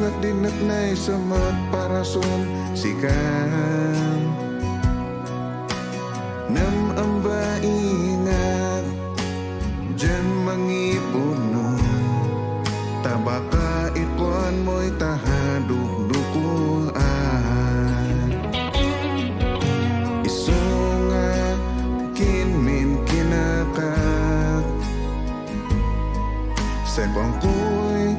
nak dinaknay sa magparason sikan nam ang baingat dyan mangipuno tabaka ituan mo'y tahaduk-dukuan isunga kinmin kinakat sa bangkoy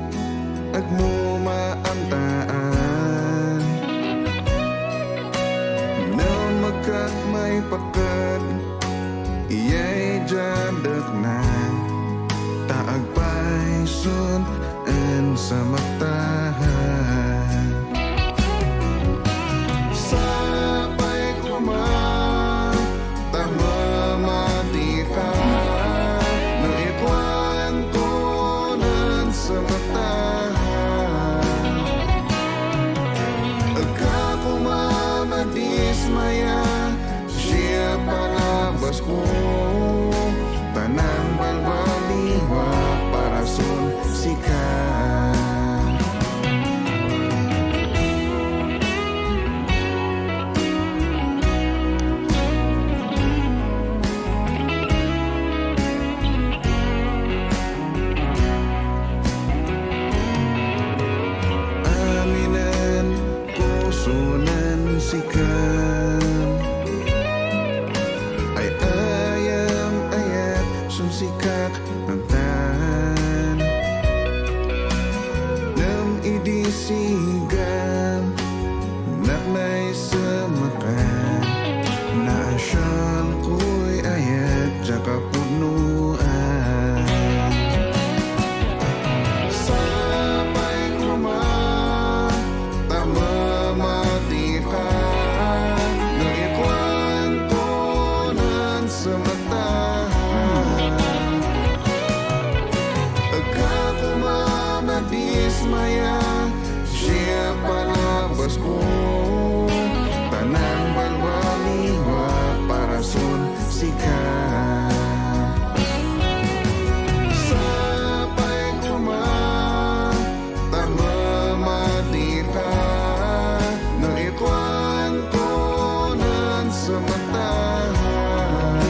agmumaantaan na magkat may pakad iyay jadak na taagpay sun an sa magtahan sapay kuman tamamati ka no ituan tunan sa magtahan agkakumamadismaya siya palabas ko tanang balbaliwa para sun sikan aminan kusunan sikan ay ayam ayat sun sikat ng tahan nam idisigan naknay sa makan na asyal ko'y ayat jaka punuan sapay kuman tamamati ka no ituan tunan sa magtahan agkakumamadismaya siya palabas ko tanang balbaliwa para sun sikan sapay kuman tamamati ka no ituan tunan sa magtahan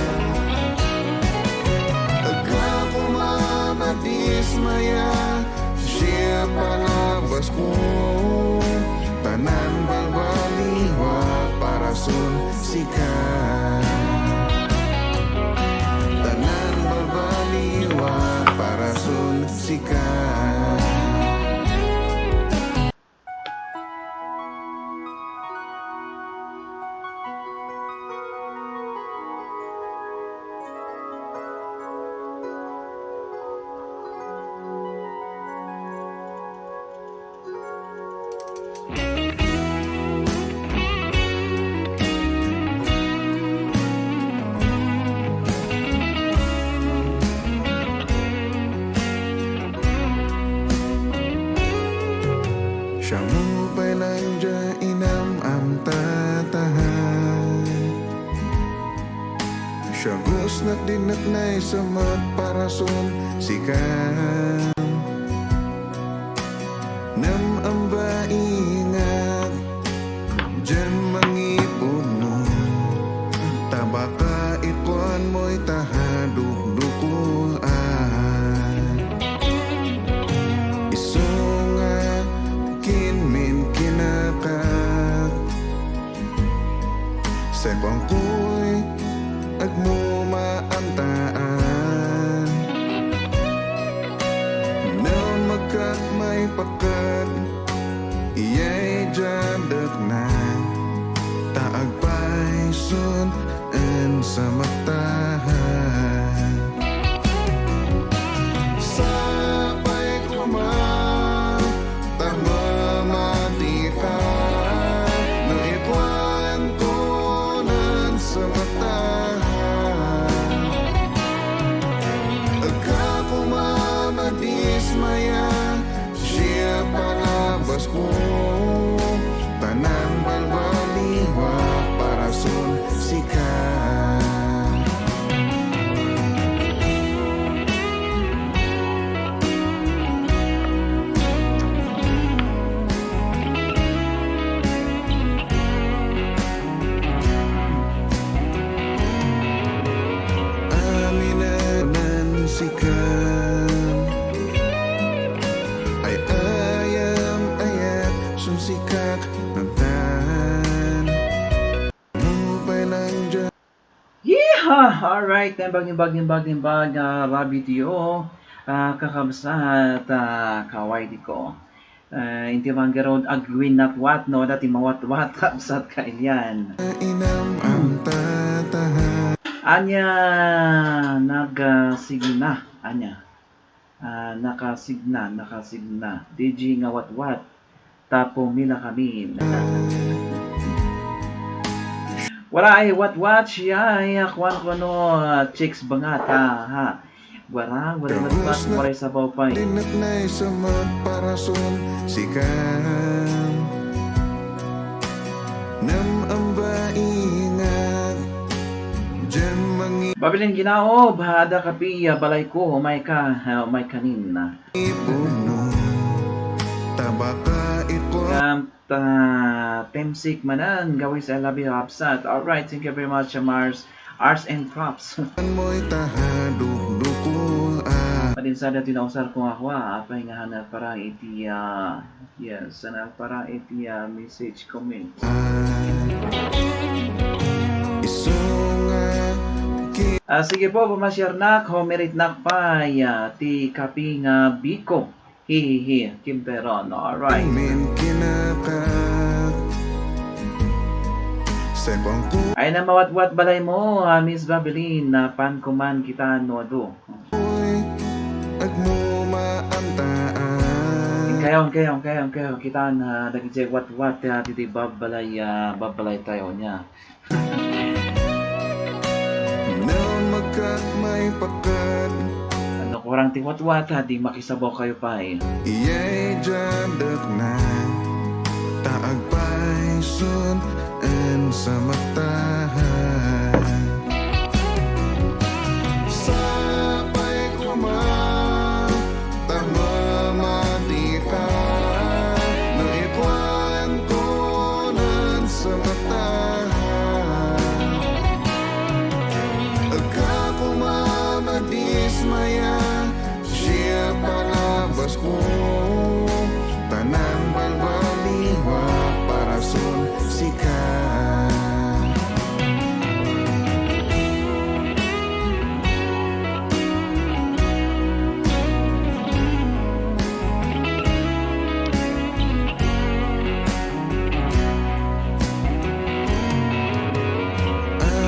agkakumamadismaya siya palabas ko tanan balbaliwa para sun sikan tanan balbaliwa para sun sikan siya mo pa'y nandiya inam ang tatahan siya gusnak dinaknay sa magparason sikan nam ang baingat dyan mangipuno tabaka ituan mo'y tahaduk-dukuan isunga kinmin kinakat sa bangkoy agmumaantaan Alright, bag, Rabi Dio, kakamsa at kaway di ko. Inti manggarod agwin at wat, no, dati mawat-wat sa kailyan. Inam ang tatahan. Anya, nagasigna, nakasigna. DJ nga wat-wat, tapo mila kami. Wala ay wat-wat siya ay akwan ko no, chicks bangat ha. Wala wat-wat, waray sabaw pa eh. Dinat na sa magparason sikan. Nam ang baingat. Diyan mangi Babilin ginaob, hada kapiya, balay ko, umay kanin na. puno. Tabaka iko Temsik manan, gawin sa labi hapsat. Alright, thank you very much, Mars. Arts and Props. mo'y tahaduk-dukul Padinsada tinausar ko ako, apay nga hanap para iti, yes, para iti message comment. isunga Sige po, pamasyar nak, homerit nak pa, ti kaping biko. Hihihi, Kim Peron. Alright. min kinakat sa bangko Ay na mawat-wat balay mo, Miss Babylin, na pankuman kita nodo. agmo maantaan Kayon, kita na nagijay wat-wat, titi babalay tayo niya. na magkat may pakat Ano kurang ti wat-wat, di makisabaw kayo pa eh. iyay jadak na taag paisun en sa matahan sabay kuma tamamati ka no ikwan ko nan sa matahan agka kumamadismaya siya palabas ko tanan balbaliwa para sun sikat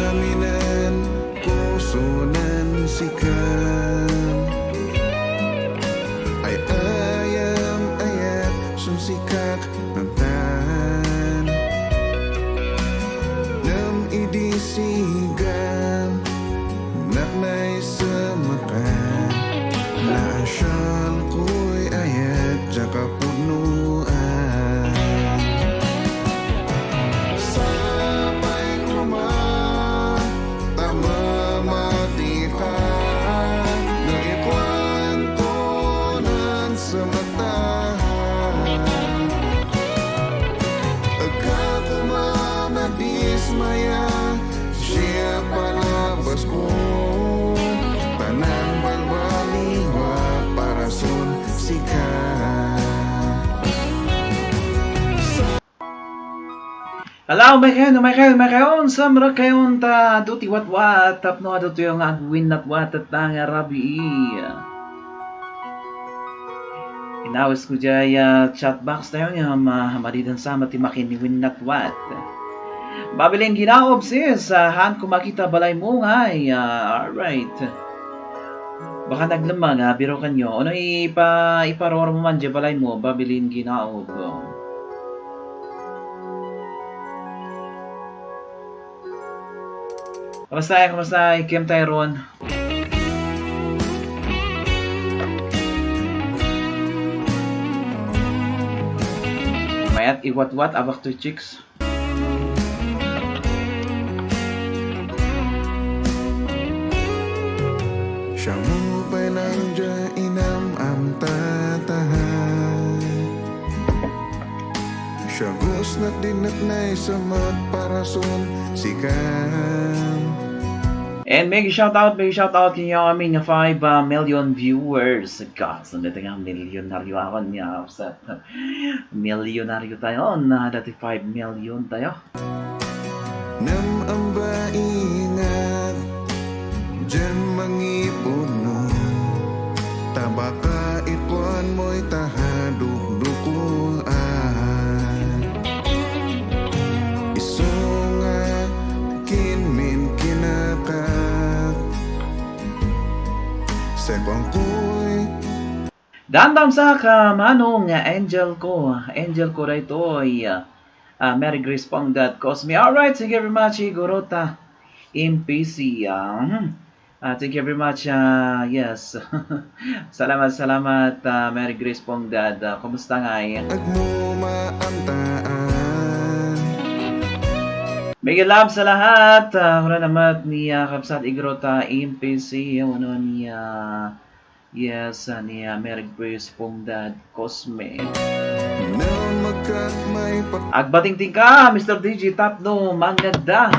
aminan kusunan sikat ay ayam ayat sunsikak nantan nam idisigan naknay sa makan na asyal ko'y ayat jaka punuan sabay kuma tamamati ka na ikwan ko nan sa matahan agka kumamadismaya siya palabas ko tanan balbaliwa para sun sikat Hello, may kayon, samra kayon ta duti wat-wat, tapno ato yung agwin at at nga rabi. Inawas ko dyan chat box tayo niya, maridan sa matimakin ni win at wat. Babiling ginaob sis, han kumakita balay mo ngay, alright. Baka naglamang, biro kanyo, ano iparor mo man dyan balay mo, babiling ginaob. Kamusta, Kim Tyrone? Mayat iwat-wat abak to chicks. siya mo pa'y nandiyan inam ang tatahan siya gusnat dinat na sa magparason sikan And big shout out kinyo aming 5 million viewers. God, saan dito nga milyonaryo ako niya. Milyonaryo tayo, dati 5 million tayo. nam ang baingat mangipuno tabaka ikon mo'y tahaduk-dukuan isunga kinmin kinakat sebang ko'y Dandam sa kamanong angel ko rito ay Mary Grace Pongdat Cosme. Alright, thank you very much, Igorota MPC. Thank you very much, yes. salamat, Mary Grace Pongdat. Kumusta nga eh? agmumaantaan Mega love sa lahat. Wala naman ni Kapsat Igorota MPC. Ano ni yes, ni Mary Grace Pongdat Cosme. na magkat may Agbating ka, Mr. DJ Tapno, maganda.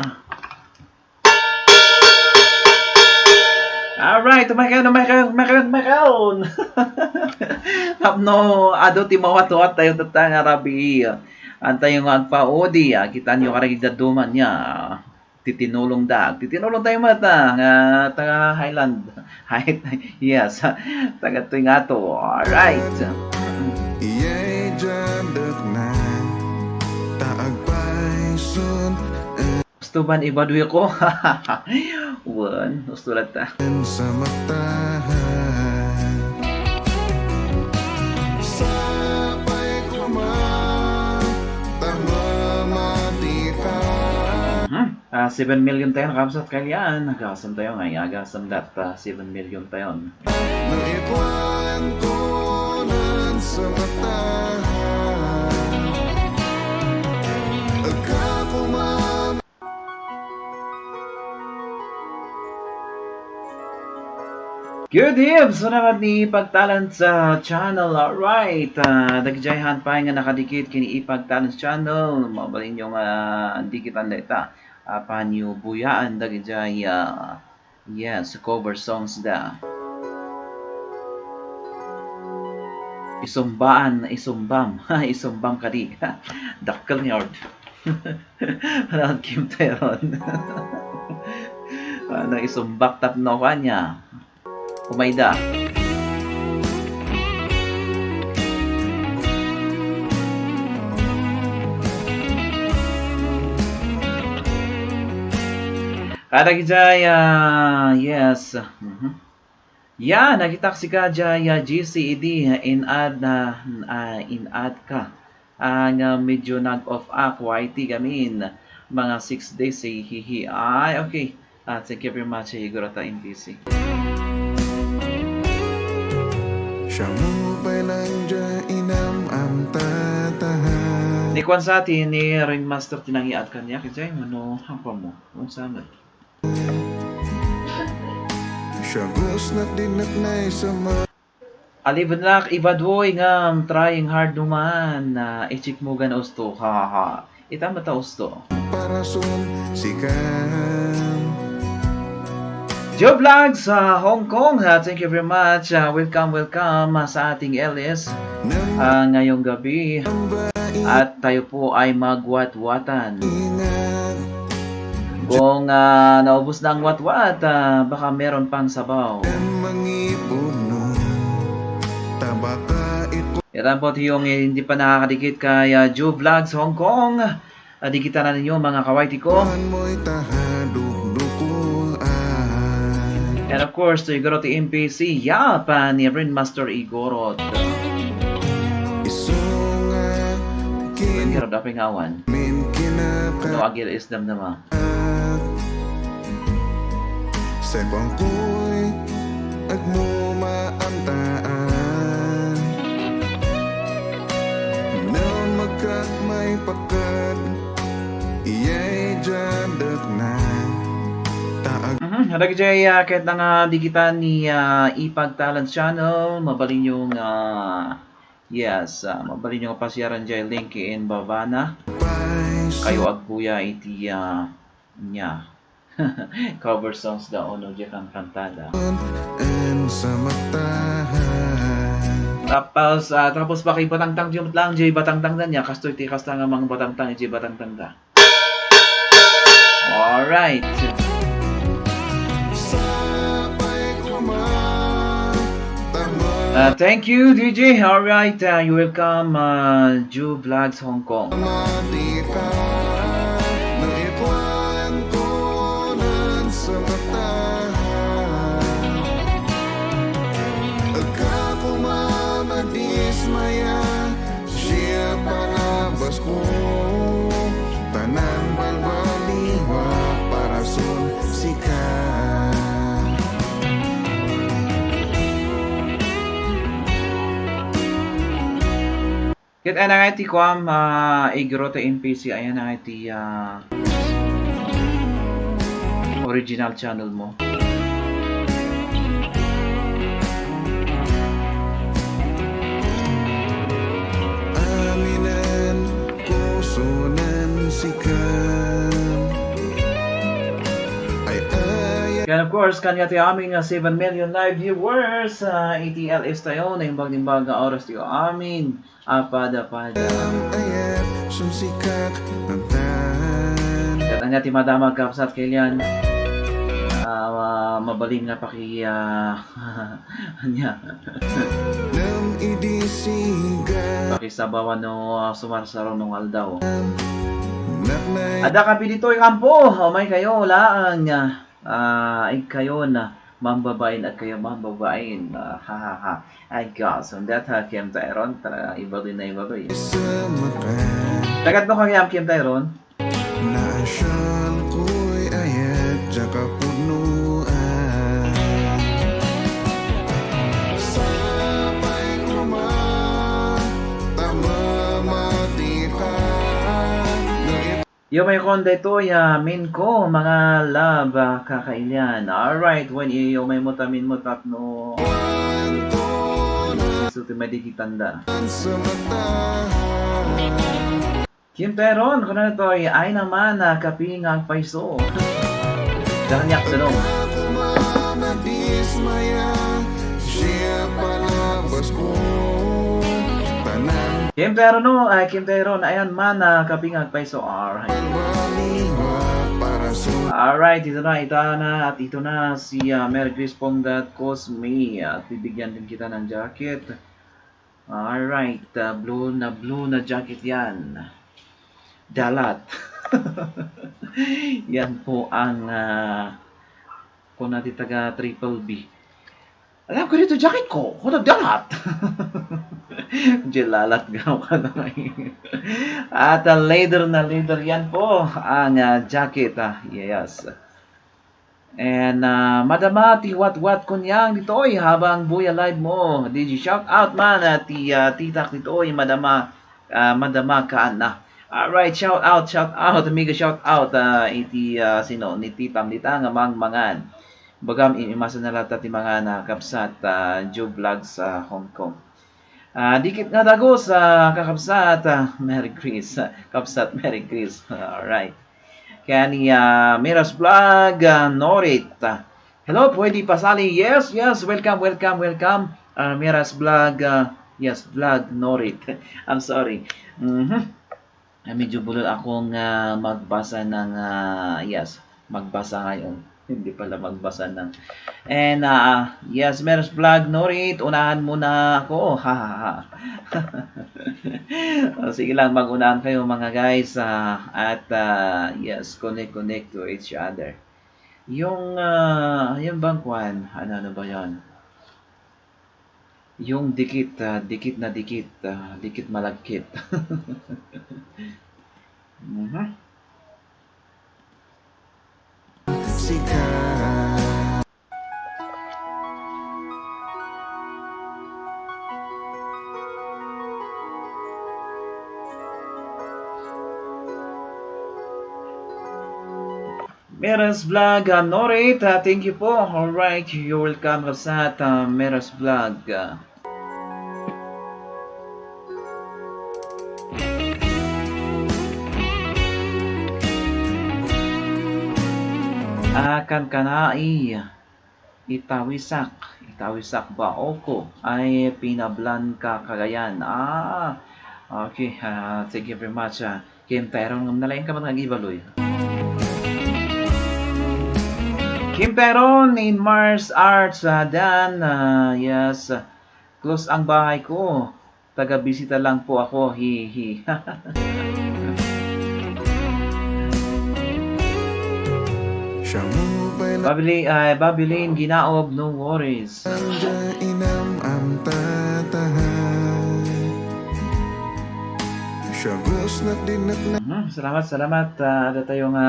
Alright, umakaon. Tapno, ado ti mawat-wat tayo tatang arabi. Antay yung agpaodi, kita nyo karagig daduman niya. Titinulong tayo mata, taga Highland. Yes, taga Tuingato. Alright. iya'y jadak na taagpaisun Gusto ba ibaduy ko? Wan, gusto lang ta. sa matahan sabay kuman tamamatikan 7 million tayo nakapsat kalian. Nagasam tayo nga. Agasam dat 7 million tayo. nang ikuan ko nan sa matahan agkakuman Good evening! So naman ni Ipagtalent sa channel. Alright. Dagjayhan pa nga nakadikit kini Ipagtalent channel. Mabalin yung dikitan data. Panyo buyaan dagjay yes, cover songs da. Isumbam. Isumbam kadi. Dakkel ni Ord. Parang Kim Teron. Ano isumbak tap no kanya. Kumaida. Kada kijay, yes. Ya, nakitak si ka jay GCED in-add ka. Ang medyo nag-off YT gamin. Mga 6 days hihi. Ay, okay. Thank you very much, Higurata NPC. siya mo ba'y lang dya inam am tatahan Ni Kwan sa atin, ni Ringmaster tinangiat kanya. Kaya ano, hapa mo? Kung saan? siya gusnat dinat na sa Alibad lak, ibadwoy nga, trying hard duman. I-check mo gan usto. Ha. Itama ta usto. parason sikan Joe Vlogs sa Hong Kong. Thank you very much. Welcome sa ating LS ngayong gabi. At tayo po ay magwat-watan. ingat Kung naubos na ang wat-wat, baka meron pang sabaw. mangipuno tabaka ito Yan po yung hindi pa nakakadikit kay Joe Vlogs Hong Kong. Dikitan na ninyo mga kawaiti ko. mo'y tahaduk-dukuan And of course, to Igorot MPC, Yapa ni Ringmaster Igorot. isunga Ang hirap daping awan. kinmin No kinakat agil is damdama. sebang ko'y agmumaantaan na magkat may pakad iya'y jadak na taag Hadag jay kahit na nga dikitan ni Ipagtalent channel, mabalin yung yes, mabalin yung pasyaran jay link in Bavana. Kayo agbuya iti niya. Cover songs da ono jay kang kantada. sa matahan Tapos pa kay batangtang jumot lang jay batangtang na niya kasto iti kasta nga mga batangtang jay batangtang da. Alright. sabay Thank you, DJ. Alright, you welcome, Ju Vlogs Hong Kong. Mati ka ng ikwantunan sa mata. Ako mamadismaya, siya palabas ko. Tanan balbaliwa para sunsikan. Kit ay na nga iti kuam, igro te NPC, ayan na nga iti original channel mo. Aminan, pusonan, sikan. Ay And of course, kanya ti aming 7 million live viewers sa ATLS tayo na imbag-imbag nga oras tiyo amin. Apada-pada. ayat, sumsikak ng tan. At anya ti madamag kapsat kailan. Mabaling na paki anya. Nam idisigan. Pakisabawan no sumarsaro nung aldaw. Naknay Ada kapi dito yung kampo. May kayo laang ay kayo na mambabain at kayo mambabain. Ha. I guess. And that Kim Tyron. Tara, iba din na iba ba yun. sa makan. Tagat mo kaya Kim Tyron? Naasyal ko'y ayat, tsaka punuan. Sabay kuma, tamamati ka. Yung may konde to, yamin ko, mga love, kakailyan. Alright, when yung may mutamin mo tatno. So, medikitanda. Sa mata. Kim Teron, kung na ito ay naman kaping ang paiso. Dakanyak sa nung. Ako mamadismaya, siya palabas ko. Tanan Kim Teron no, Kim Teron, ayan man kaping ang paiso. Alright. baliwa para Alright, ito na, at ito na si Merry Chris Pongat Cosme. At bibigyan din kita ng jacket. Alright, blue na jacket yan. Dalat. Yan po ang kung natin taga Triple B. Alam ko dito jacket ko, kung nagdalat. Jelalat gaw ka na ngayon. At leather na leather yan po ang jacket. Yes. And madama ti wat kunyang ditoy habang buya live mo. Did you shout out man at titak ditoy madama ka na. Alright, shout out, amiga shout out iti sino ni Titam Dita nga mangmangan. Bagam imasa na lata ti mga nakapsat Joe Vlogs sa Hong Kong. Dikit nga dago sa kakapsat Merry Chris. Kapsat Merry Chris. Alright. Kaya ni Miras Vlog Norit. Hello, pwede pasali. Yes, welcome. Miras Vlog yes, Vlog Norit. I'm sorry. Medyo bulol akong magbasa ng magbasa ngayon. Hindi pala magbasa ng. And yes, Meron Vlog Norit, unahan muna ako. Sige lang, mag-unahan kayo mga guys at yes, connect to each other. Yung bangkwan, ano ba 'yon? Yung dikit malagkit. sikat. Meras Vlog Norit, thank you po. Alright, you're welcome sa Meras Vlog. Akan kanai itawisak ba oko ay pinablan ka Cagayan. Okay, thank you very much. Kim Tyron ngam nalain ka man ibaloy. Kim Tyron in Mars Arts dan yes close ang bahay ko. Taga-bisita lang po ako. Hihi. Siya mo ba'y Babilin, ginaob, no worries. nandiyan inam ang tatahan. Siya gusto na din at Salamat. Ada tayong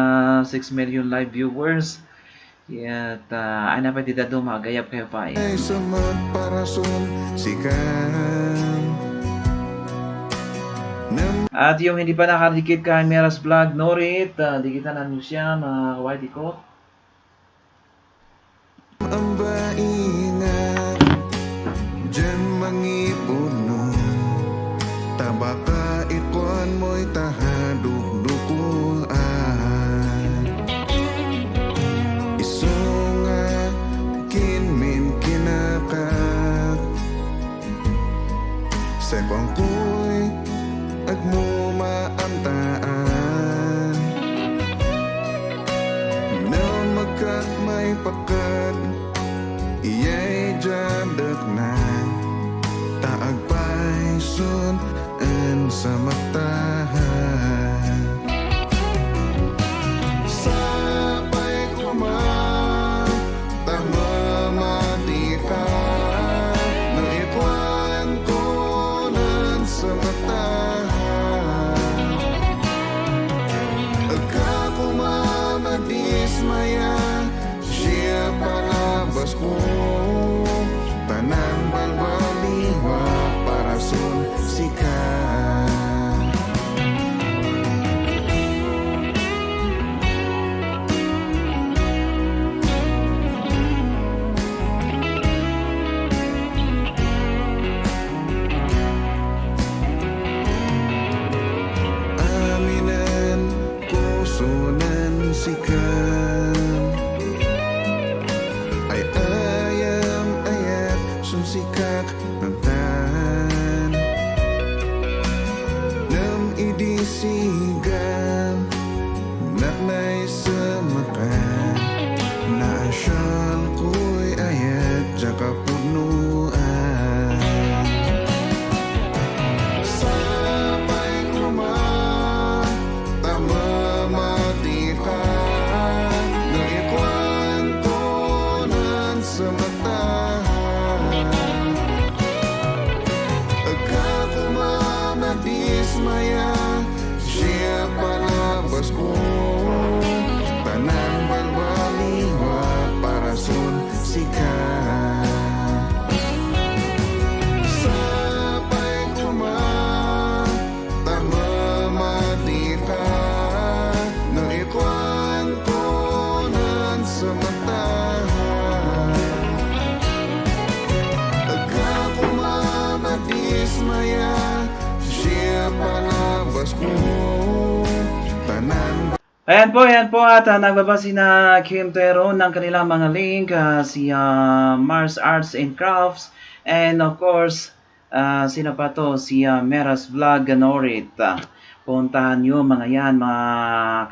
6 million live viewers. At ay na pwede dado magayap kayo pa eh. ay sa magparason sikan. At yung hindi pa nakadikit kay Meras Vlog, Norit, dikitan nyo siya, mga kawaiti ko. Ang baingan dyan mangipuno. Tabaka ikon mo'y tahaduk-dukuan. Isunga kinmin kinakat. Sebang ko'y agmumaantaan. Na magkat may pakad iya'y jadak na. Taagpay sun sa matahan. Sabay kuman tamamati ka. Naikwan ko nan sa matahan. Agkakumamadismaya siya palabas ko. Tanan balbaliwa para sun sikat. Aminan kusunan sikat. Ay ayam ayat sun sikat nantan. Nam idisigan naknay sa makan. Naasyal ko'y ayat jaka punuan. Sabay kuman tamamati ka. Naikwan ko nan sa matahan. Agkakumamadismaya siya palabas ko. Tanan balbaliwa para sun sikat. Sabay kuman tamamati ka. Naikwan ko nan sa matahan. Agkakumamadismaya siya palabas ko. Tanan Ayan po at nagbabasi na Kim Teron ng kanilang mga link, si Mars Arts and Crafts, and of course, sino pa to? Si Meras Vlog Norit. Puntahan nyo mga yan, mga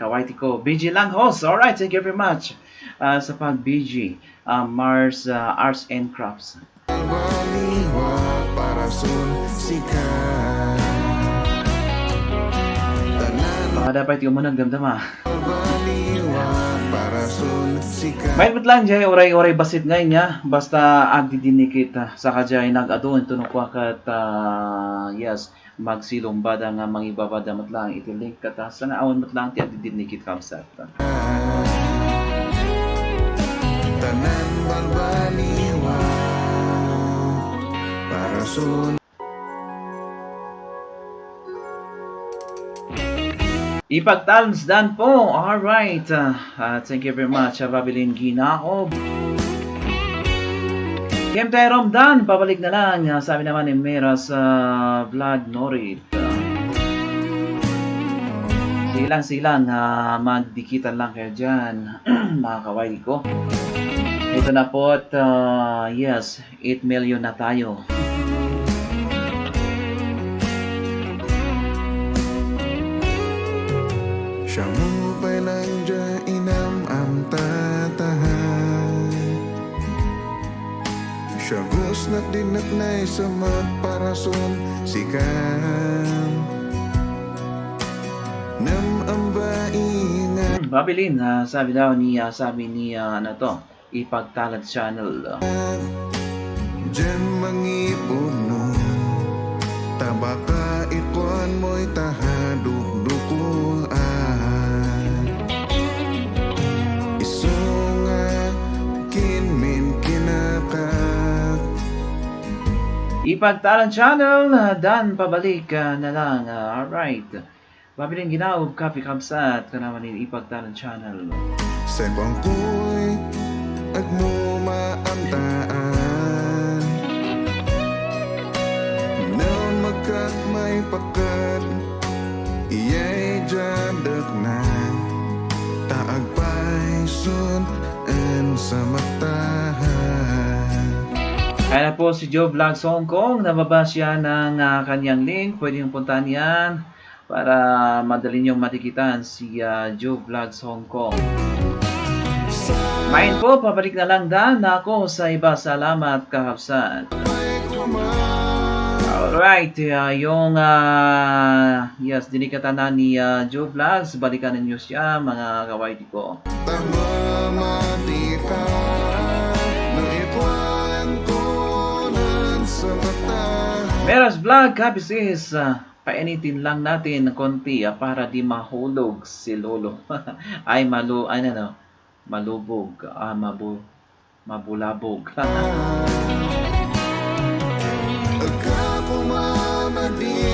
kawaiti ko. BG lang host. Alright, thank you very much sa pag-BG. Mars Arts and Crafts. baliwa para sun sikat. Tanan Baka dapat yung mo nagdamdama. baliwa para sun sikat. May lang dyan, oray-oray basit ngayon niya. Basta agdidinikit sa kajay nag-adun. Tunong ko kat, yes, magsilong bada nga mangibabada matlang itilink kat. Sa nga awan matlang ti agdidinikit kamsat. Tanan baliwa para sun. Ipagtalms dan po. Alright. Thank you very much. Babilin Ginaob. Kim Terom Dan. Pabalik na lang. Sabi naman ni Meras Vlog Norit. Silang magdikitan lang kayo dyan. Mga kawaii ko. Ito na po at yes, 8 million na tayo. Siya mo ba'y nandiyan inam ang tatahan. Syagos na dinaknay sa magparason sikan Nam ang baingan Babilin, sabi ni ano to, Ipagtalad Channel. Diyan mangipuno Tabaka ikon mo'y tahaduk-dukuan Isunga kinmin kinakat Ipagtalad Channel, dan pabalik na lang. Alright. Babilin ginaob, Kapi Kamsat, kanaman ni Ipagtalad Channel. Sa bangkoy agmumaantaan Na magkat may pakad Iya'y jadak na Taagpay sun an sa matahan Kaya na po si Joe Vlogs Hong Kong, nababa siya ng kanyang link. Pwede yung puntahan yan para madali niyong matikitan si Joe Vlogs Hong Kong. Main po, pabalik na lang dan ako sa iba. Salamat, Kahapsan. Alright, yes, dinikatan na ni Joe Vlogs. Balikan ninyo siya, mga kawaiti ko. Tamamati ka Naikwan ko nan sa matahan Meras Vlog, happy sis. Painitin lang natin ng konti para di mahulog si Lolo. Ay, malubog, mabulabog.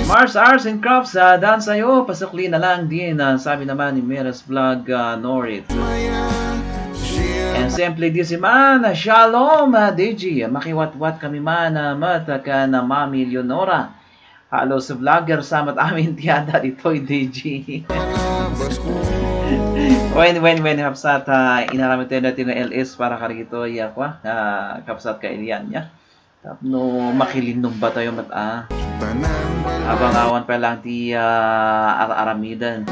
Mars Arts and Crafts, daan sa'yo, pasukli na lang din, sabi naman ni Meras Vlog Norit. And simply this man, Shalom, DJ, makiwat-wat kami man, mataka na Mami Leonora. Halos vlogger samat amin tiyada dito'y DJ. When hapsat inaramit tayo natin na LS para karito kapsat ka ilian niya. Tapno makilinom ba tayo abang awan pa lang ti aramidan.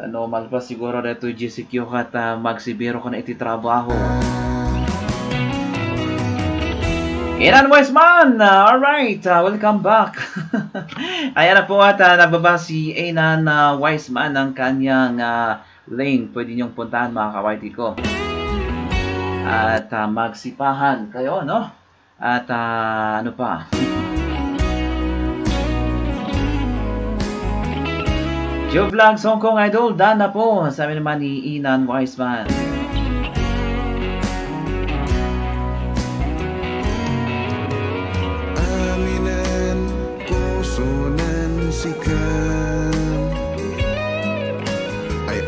Normal pa siguro dito GCQ kat magsibiro ko na iti trabaho. Inan Wiseman! Alright, welcome back. Ayan na po at nababa si Inan Wiseman ng kanyang link. Pwede niyong puntahan mga kawaiti ko. At magsipahan kayo, no? At ano pa? Joe Vlogs Hong Kong Idol, done na po. Sabi naman ni Inan Wiseman.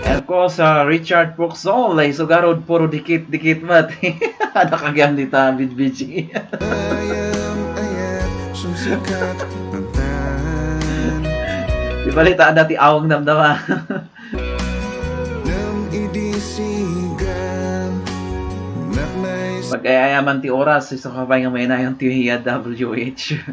Elko sa Richard Proxol ay sugarod puro dikit-dikit mat. Nakagam ni Tabid BG. Di balita dati awang namdama. Pagkayayaman ti oras, iso ka pa nga may na yung tihiya WH.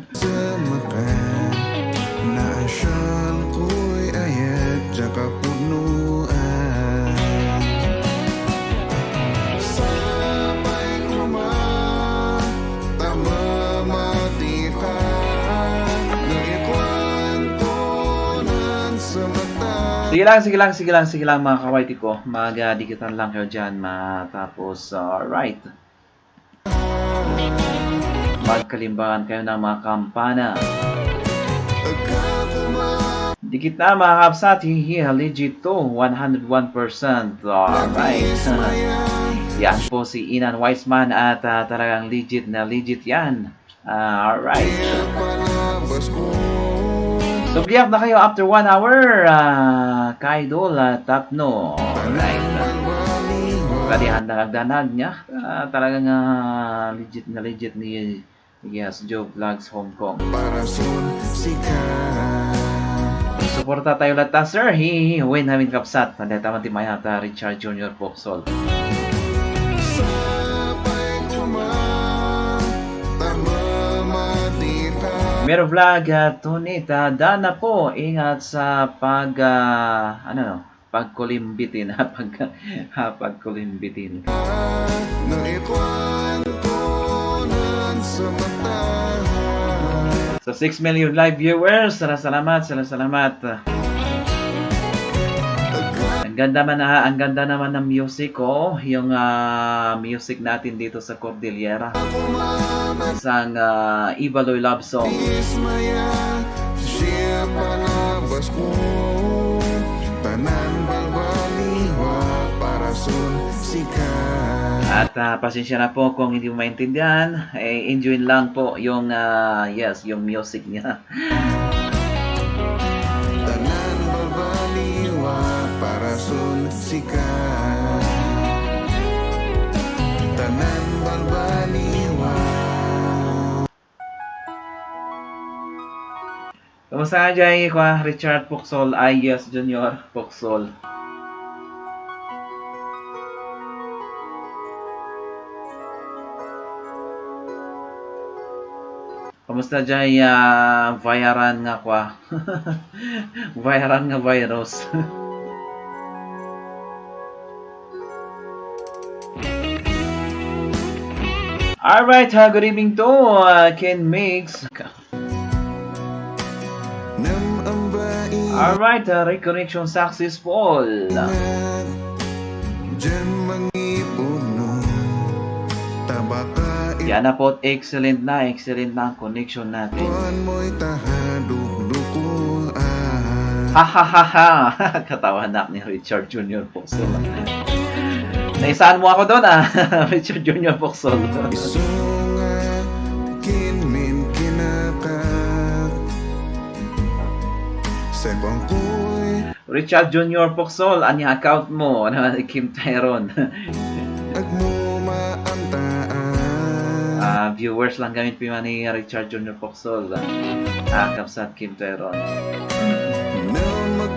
Sige lang mga kawaiti ko. Magdikitan lang kayo dyan. Tapos, alright. Magkalimbangan kayo ng mga kampana. Dikit na mga kapsat. Legit to. 101%. Alright. Yan po si Inan Wiseman at talagang legit na legit yan. Alright. Subyap na kayo after 1 hour. Kaidol Tapno. Alright. Kadihan na nagdanag niya. Talagang legit na legit ni Joe Vlogs Hong Kong. Suporta tayo lahat sir. Win namin kapsat. Tanda taman timaya Richard Jr. Poxol. Mero Vlog, Tunita, Dana po, ingat sa pagkulimbitin, pagkulimbitin. Sa 6 million live viewers, salamat. Ang ganda naman ng music ko, yung music natin dito sa Cordillera. Isang Ibaloy love song. Ismaya siya palabas ko. Tanan balbaliwa para sikat. At pasensya na po kung hindi mo maintindihan, enjoy lang po yung yung music niya. Tanan balbaliwa para sikat. Tanan balbaliwa. Kamusta nga dyan, Richard Poxol, Ayes Junior Poxol? Kamusta dyan, viral nga kwa? Viral nga virus. Alright, good evening to Ken Mix. Alright, reconnection successful. Diyan mangipuno. Tabaka Yan na po, excellent na ang connection natin. ipuan mo'y tahaduk-dukuan. Ha ha ha ha! Katawa na ni Richard Junior Poxol. Naisaan mo ako doon Richard Junior Poxol. Isunga kinmin kinakat. Sebang ko'y Richard Junior Poxol, anya account mo? Kim Tyron. agmumaantaan. Viewers lang gamit pa ni Richard Junior Poxol. Kapsat Kim Tyron.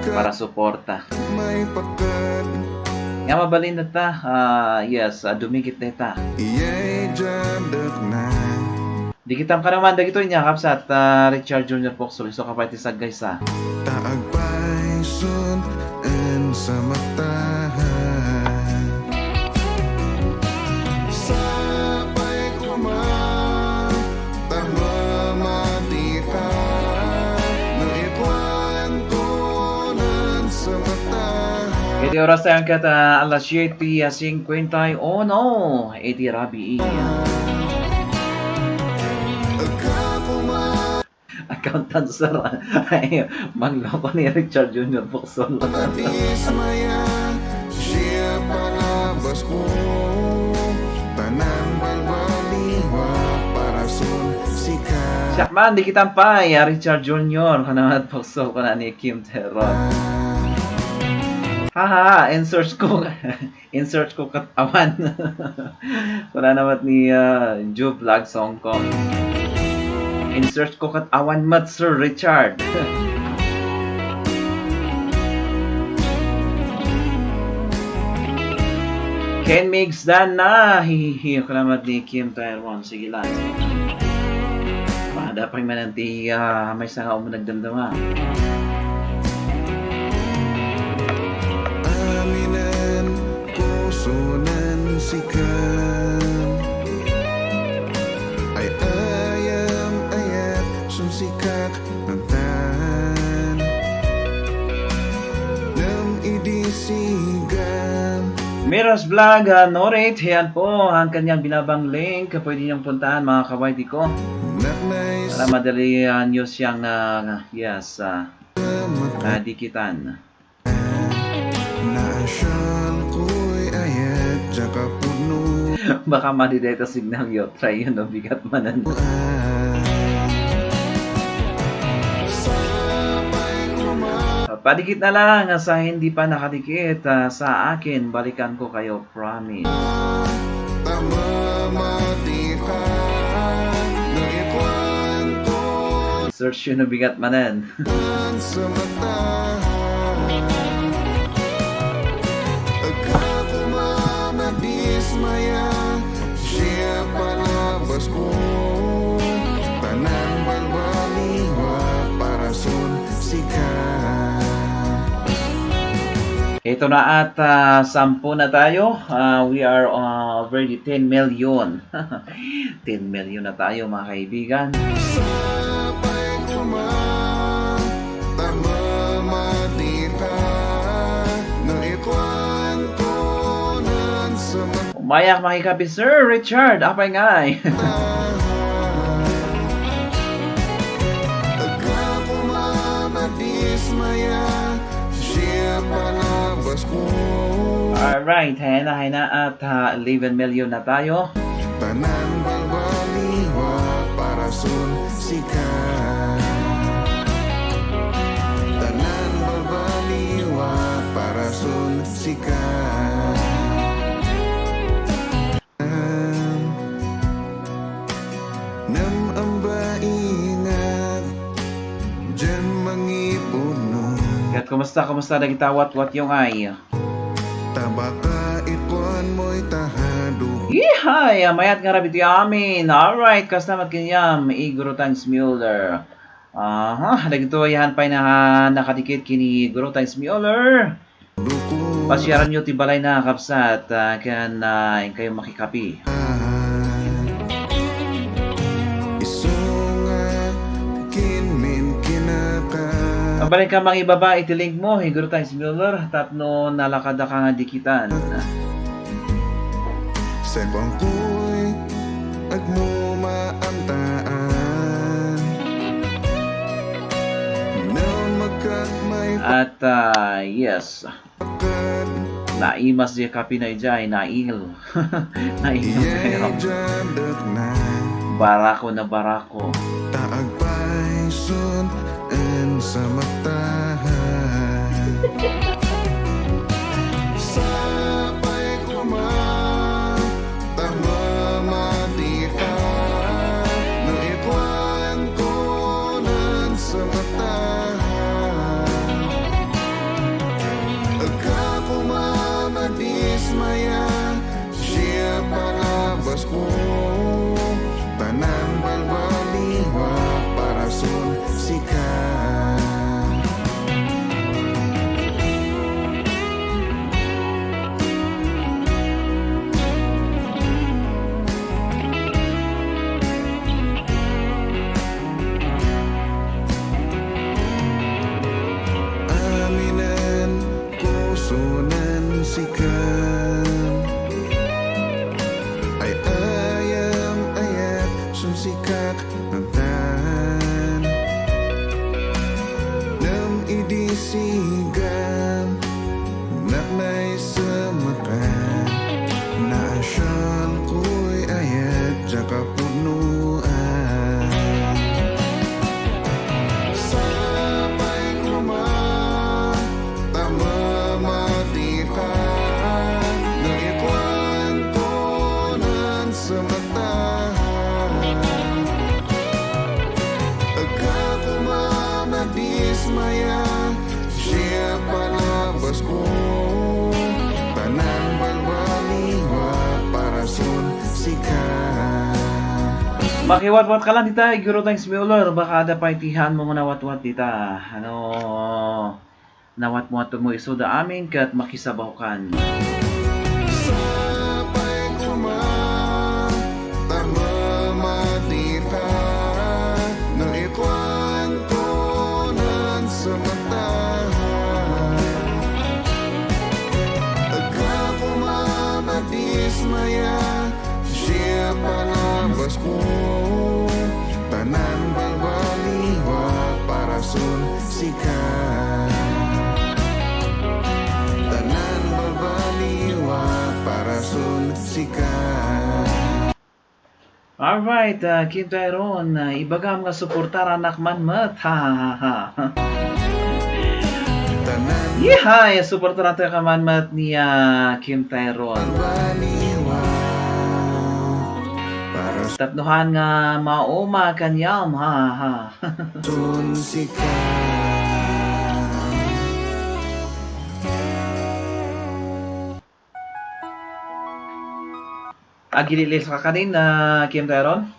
Para suporta. May pakat. Nga mabalin na ta. Dumikit na ta. Iya'y jadak na. Di kitam ka naman, dagito niya kapsat Richard Junior Poxol. So kapay tisag guys Taag paisun en sa matahan. Sabay kuman tamamati ka. Naipuan ko nan sa matahan. Iti oras tayo kata alas 7:51. Iti rabi accountant sir. Magloko ni Richard Junior Poxol. Ismaya siya palabas ko. Tanan balbaliwa para sikat. Siakman, di kitang pa. Richard Junior. Kanamat Poxol ko na ni Kim Tyron. Haha, in-search ko katawan. Wala naman ni Joe Vlog Song Kong. In-search ko katawan mat Sir Richard. Ken Migs dan na. Hihihiyo ko naman ni Kim Tyron. Sige lang. Dapat mananti may sanga mo nagdamdama. Aminan pusunan sikan. Ay ayam ayat sumsikak ng tahan. Nam idisigan. Miros Vlog, Norit, yan po ang kanyang binabang link. Pwede niyong puntahan mga kawaiti ko. Naknais Para madali news siyang dikitan. Naasyal ko'y ayat Jaka puno Baka madideta signal yo. Try yun, no? Bigat manan. Sabay kuman. Padikit na lang sa hindi pa nakadikit sa akin. Balikan ko kayo, promise. Tamamati ka. Naipuan ko Search yun, no? Bigat manan. sa matahan. Agkakumamadismaya siya palabas ko. Tanan balbaliwa para sikat. Ito na at 10 na tayo. We are already 10 million. 10 million na tayo mga kaibigan. Sabay Mayak makikapi Sir Richard, apay ngay. Siya palabas ko. Alright, hayna at 11 million na tayo. Tanan balbaliwa para sun sikat. Tanan balbaliwa para sun sikat. Nam amba ingat dyan mangipuno. Kat kumusta na kita wat yung ay. Tabaka ikon mo'y tahado. Ihay, mayat nga rabiti amin. Alright, kastamat kanyam, Iguro Times Mueller. Lagito yan pa na nakadikit kini Iguro Times Mueller. Pasyaran nyo tibalay na kapsat, kan kayo makikapi. Balik ka mga ibaba, itilink mo, Iguro Times Mueller, tapno nalakada ka nga dikitan. Sebang ko'y agmumaantaan na magkat may At yes, pakad naimas di kapi na ijay, nail. Nail kayo. jadak na Barako na barako. taag paisun en sa matahan sapay kuman tamamati ka no ikwan ko nan sa matahan agkakumamadismayan siya palabas ko tanan balbaliwa para sun sikat. Aminan kusunan sikat ay ayam ayat sun sikat nantan nam idisigan na may samakan na asyal ko'y ayat jaka punuan sapay kuman tamamati ka na ikwan ko nan sa matahan agkakumamadismayan siya palabas ko tanan balbaliwa para sun sikat. Makiwat-wat ka lang dita, Iguro Times Mueller. Baka ada pa itihan mo nawat-wat dita. Nawat-wat mo isuda amin kat makisabaw kan. Sapay kuman tamamati ka no ikwan ko nan sa matahan agkakumamadismayan siya palabas ko tanan balbaliwa para sun sikat. Tanan balbaliwa para sun sikat. Alright, Kim Tyrone, ibagam nga suportara nakman mat. Tanan Yihay, suportara tayo kaman mat ni Kim Tyrone. balbaliwa para Tapnuhan nga mauma kanyam, sun sikat. Agililis ka kanin, Kim Tyrone?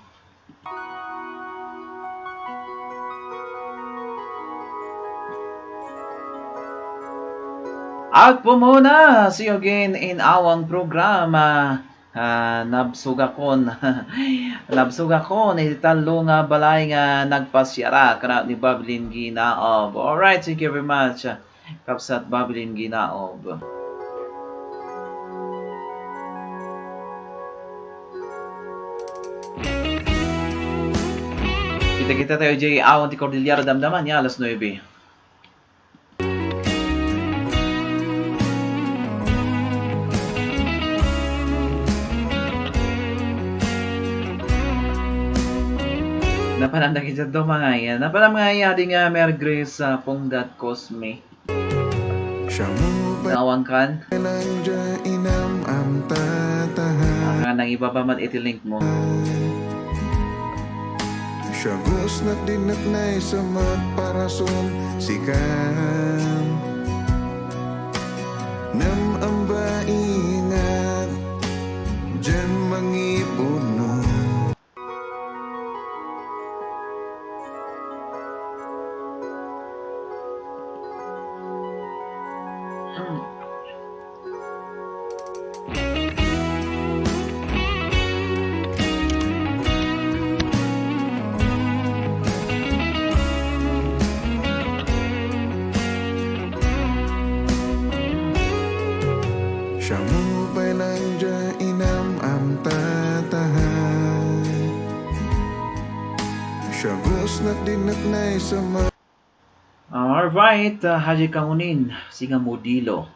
Out po muna! See you again in awang program. Nabsugakon. Nabsugakon. Italo nga balay nga nagpasyara. Kana ni Babylin Ginaob. Alright, thank you very much. Kapsat Babylin Ginaob. Kita-kita tayo Jay Awan ti Cordillera Damdaman niya alas 9. Napananda kita do mga yan. Napanam nga yan di nga Mary Grace sa Pongdat Cosme. Siya mo ba Nawang kan. nandiyan inam ang tatahan. Nga nang iba pa man iti-link mo. Siya gusnat dinat na sa magparason sikan. Nam ang baingat dyan mangipuno. Siya mo ba'y nandiyan inam ang tatahan. Siya gusnat dinat na sa Alright, Haji Kamunin, Singa Modilo.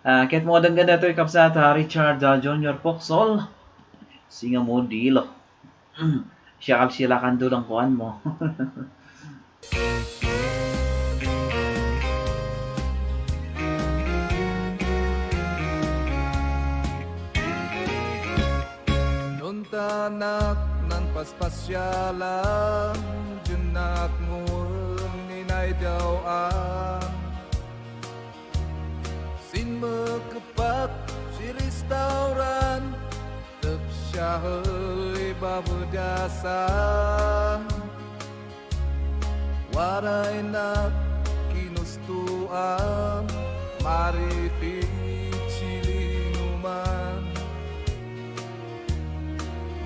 Kahit mo ganda ito kapsata Richard Junior Poxol, Singa Modilo. Siya sila kando lang kuhan mo. Tanak ng paspasyalan Junak ngun ninay dawaan Sin magkapat si restauran Tep syahay babudasan Waray na kinustuan Mariti chilinuman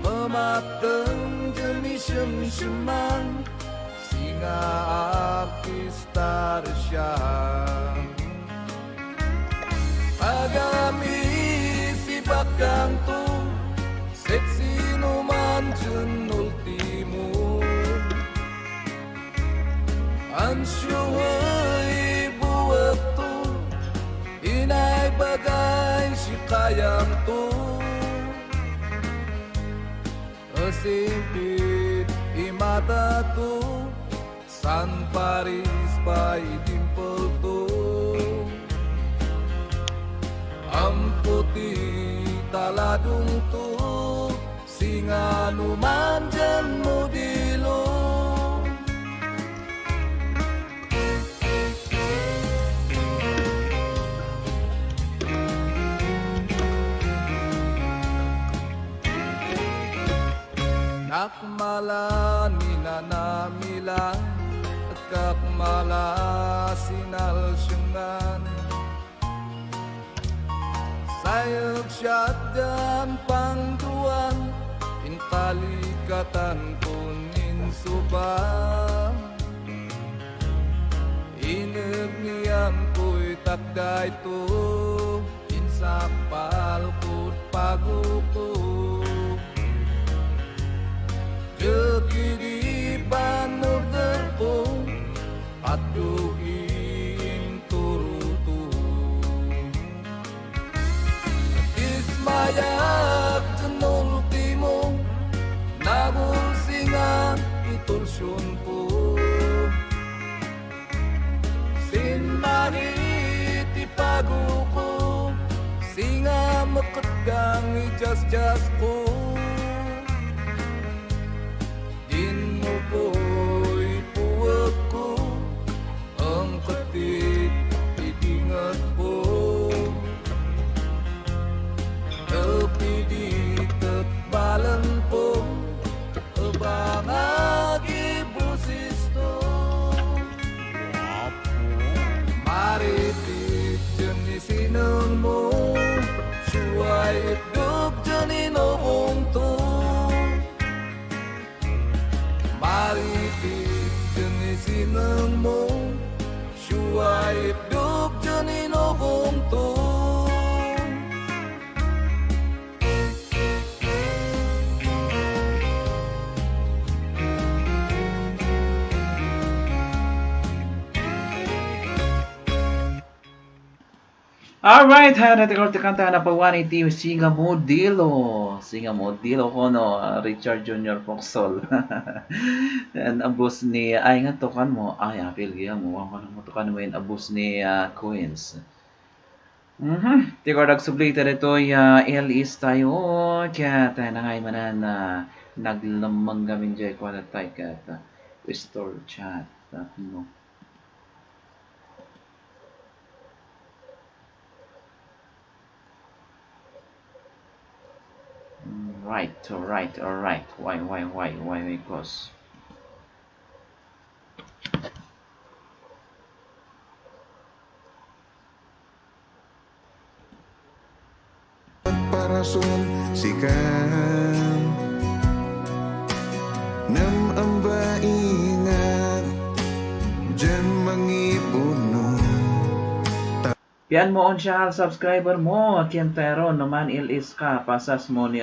Memateng demi sem-seman Singa artista resyang Agami si bakang tu Seksi numan jen ultimo Ansyuhay buat tu Inay bagay si kayang tu Sipit imata tu San Paris pa idimpel tu Ang puti taladung tu Singa numan dyan modilo Nakmala ninanamila Kakmala sinalsyungan Sayag syadyan pangduan Intalikatan kunin subang Inagnian ko'y takday to Insapal ko't pagupo Jeki panurder ko Patugin turutu Ismayak jenul timo Nagul singa itulsyon po Sinmanit ipaguko Singa makatgang ijas-jas ko Ko'y puwag ko Ang katit Idingat po Napidik at balan po Abang agibusisto Maritit dyan isinan mo Suway itdog dyan inoon Alright, natikot kanta na pawani team Singa Modelo. Singa Modelo ko no, Richard Jr. Foxol. And abos ni, ay nga tokan mo, ay apil gaya mo, ako na mo tokan mo yung abos ni Queens. Tikot nagsublita ito, LS tayo, kaya tayo na ngayon manan na naglamang gamin dyan ko na tayo kaya restore chat. No. Alright. Why, cause. Parasun sikan Nam amba ingat Diyan mangipuno Pian mo on siya subscriber mo, Kentero naman ilis ka, pasas mo ni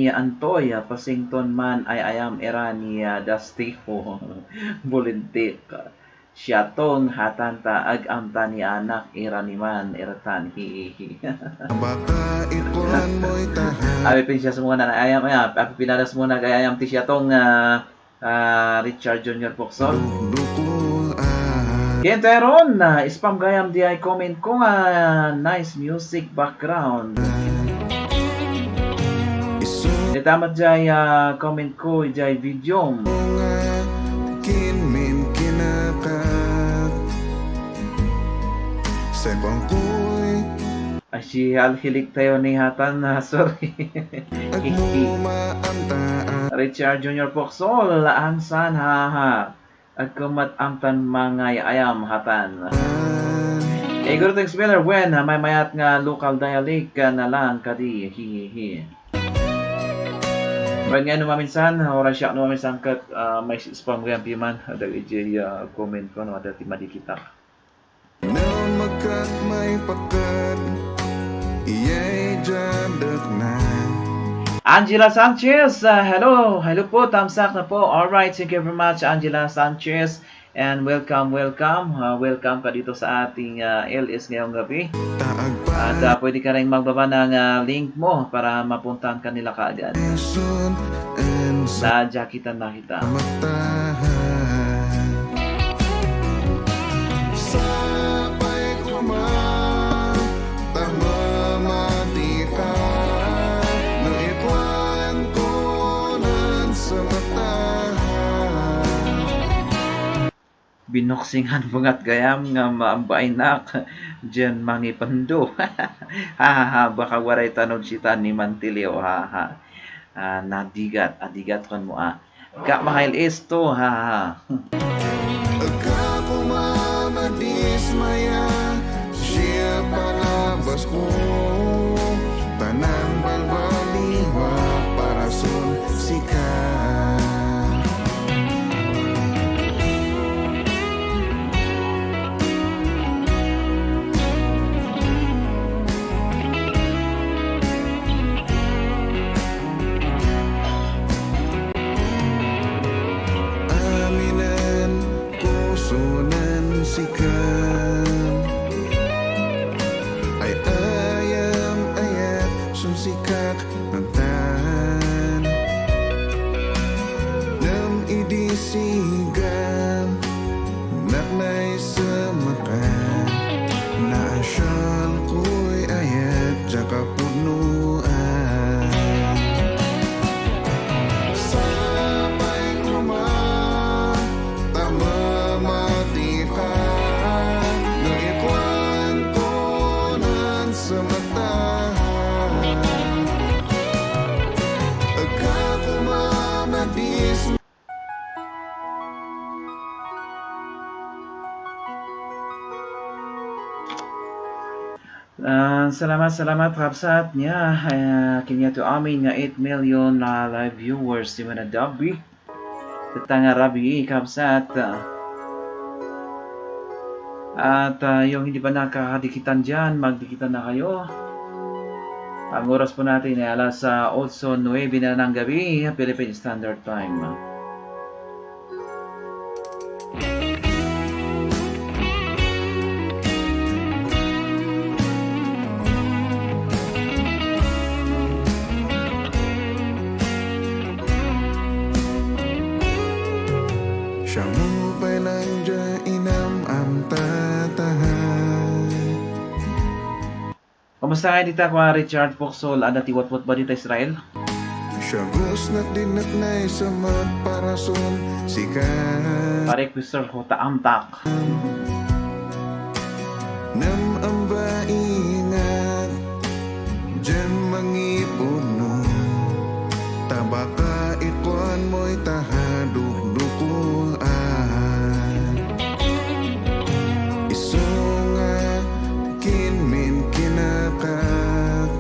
Antoy, Pasington man ay ayam era ni Dusty ho, bulintik. Siya tong hatanta agamta ni anak era ni man eratan hihihi. Baka ikuan mo'y tahan Abi pin siya sa mga nanayam, abi pinadas mo na gayam ti siya tong Richard Jr. Foxol. Dukul Kenteron, spam gayam di ay comment ko nga nice music background. Itamat jay comment ko jay video. nga kinmin kinakat Sa bangkoy Ay si alhilik tayo ni hatan sorry. At mumaantaan Richard Jr. Foxol, ansan haha. At kumat amtan mga ayam hatan. Igor thanks Miller when may mayat nga local dialect na lang kadi hihihi. Ba't nga numaminsan, oras siya numaminsan kat may spam gayang piman. Dahil ijay comment ko no, dati madikita. Na magkat may pakat Iya'y jadak na Angela Sanchez, hello po, tamsak na po. Alright, thank you very much Angela Sanchez. And welcome ka dito sa ating LS ngayong gabi. Taag pa At pwede ka rin magbaba ng link mo para mapuntahan ka nila kaagad. Sun and sa Nadyakitan na kita. matahan Sabay kuman Tamamati ka No ikuan kunan sa matahan Binoksingan bungat gayam nga maambay nak dyan mangipando. Hahaha, baka waray tanod sita ni Mantilio. Haha. Adigat kan mo Ka mahal esto. Haha. Agkakumamadis maya Siya palabas ko Tanan balbaliwa Para sun sikat Aminan kusunan sikan Ay ayam ayat sunsikak nantan Nam idisigan Naknay semakan Na asyal ko'y ayat Jaka punuan Sabay kuman Tamamati ka No ikuan kunan sa matahan Agkakumamadis Salamat Rapsat niya. Kanya to amin nga 8 million live viewers di mana dabi. Tetanga rabi Kapsat. At yung hindi pa nakakadikitan dyan, magdikitan na kayo. Ang oras po natin ay alas 8:09 na ng gabi, Philippine Standard Time. Kumusta nga dita ko Richard Poxol? Ada tiwat-wat ba dita Israel? Syagos na dinatnay sa magparason sikat Pare Quister ko taamtak. Nam ang baingat Diyan mangipuno Tabaka ikuan mo'y tahaduk-dukulan Isunga kinmin kinakat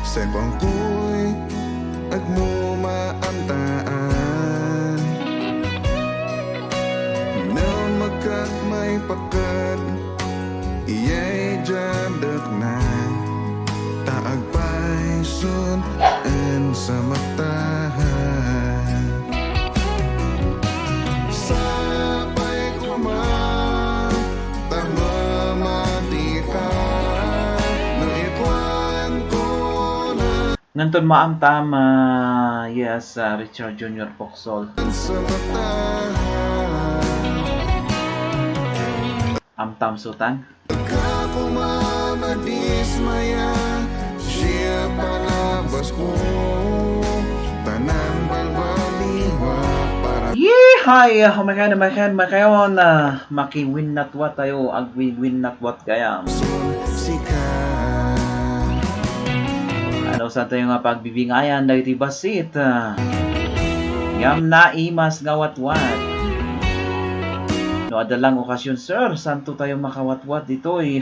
Sebang ko'y agmumaantaan Na magkat may pakad Iya'y jadak na Taag paisun en sa matahan Sabay kuman Tamamati ka Nang ikuan ko na Nganton maamtam, yes, Richard Junior Poxol. sa matahan Amtam Sultan. Ako mamadismaya Siya palabas ko Tanan balbaliwa Para Yeehay! Makayon, maki-win not what tayo, ag-win not what kaya. sikat Ano sa tayo nga pagbibingayan dahil iti basit. Yam na imas ngawat-wat. No, adalang okasyon sir, santo tayo makawat-wat dito eh.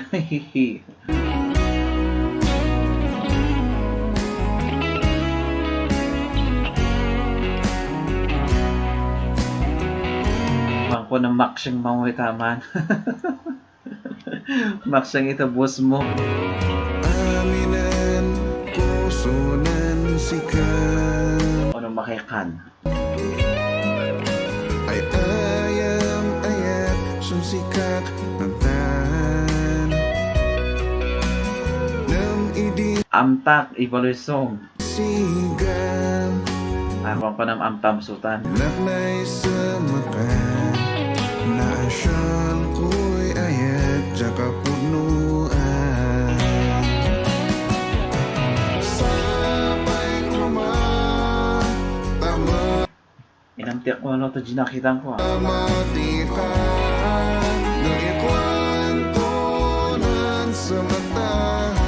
Bangko ng maksyang mamuhay taman. Maksyang itabos mo. Aminan Pusunan sikat Ano makikan? Ay ayam ayat Sunsikat Nantan Nam idi Amtak, Ibalusong. Sigam Ako pa ng amtam sultan. Naknay sa makan Na asyal ko'y ayat Jaka punuan Sabay kuman Tama Inamtiak ko ano ito ginakitang ko. Mati ka Nang ikwantunan sa matahan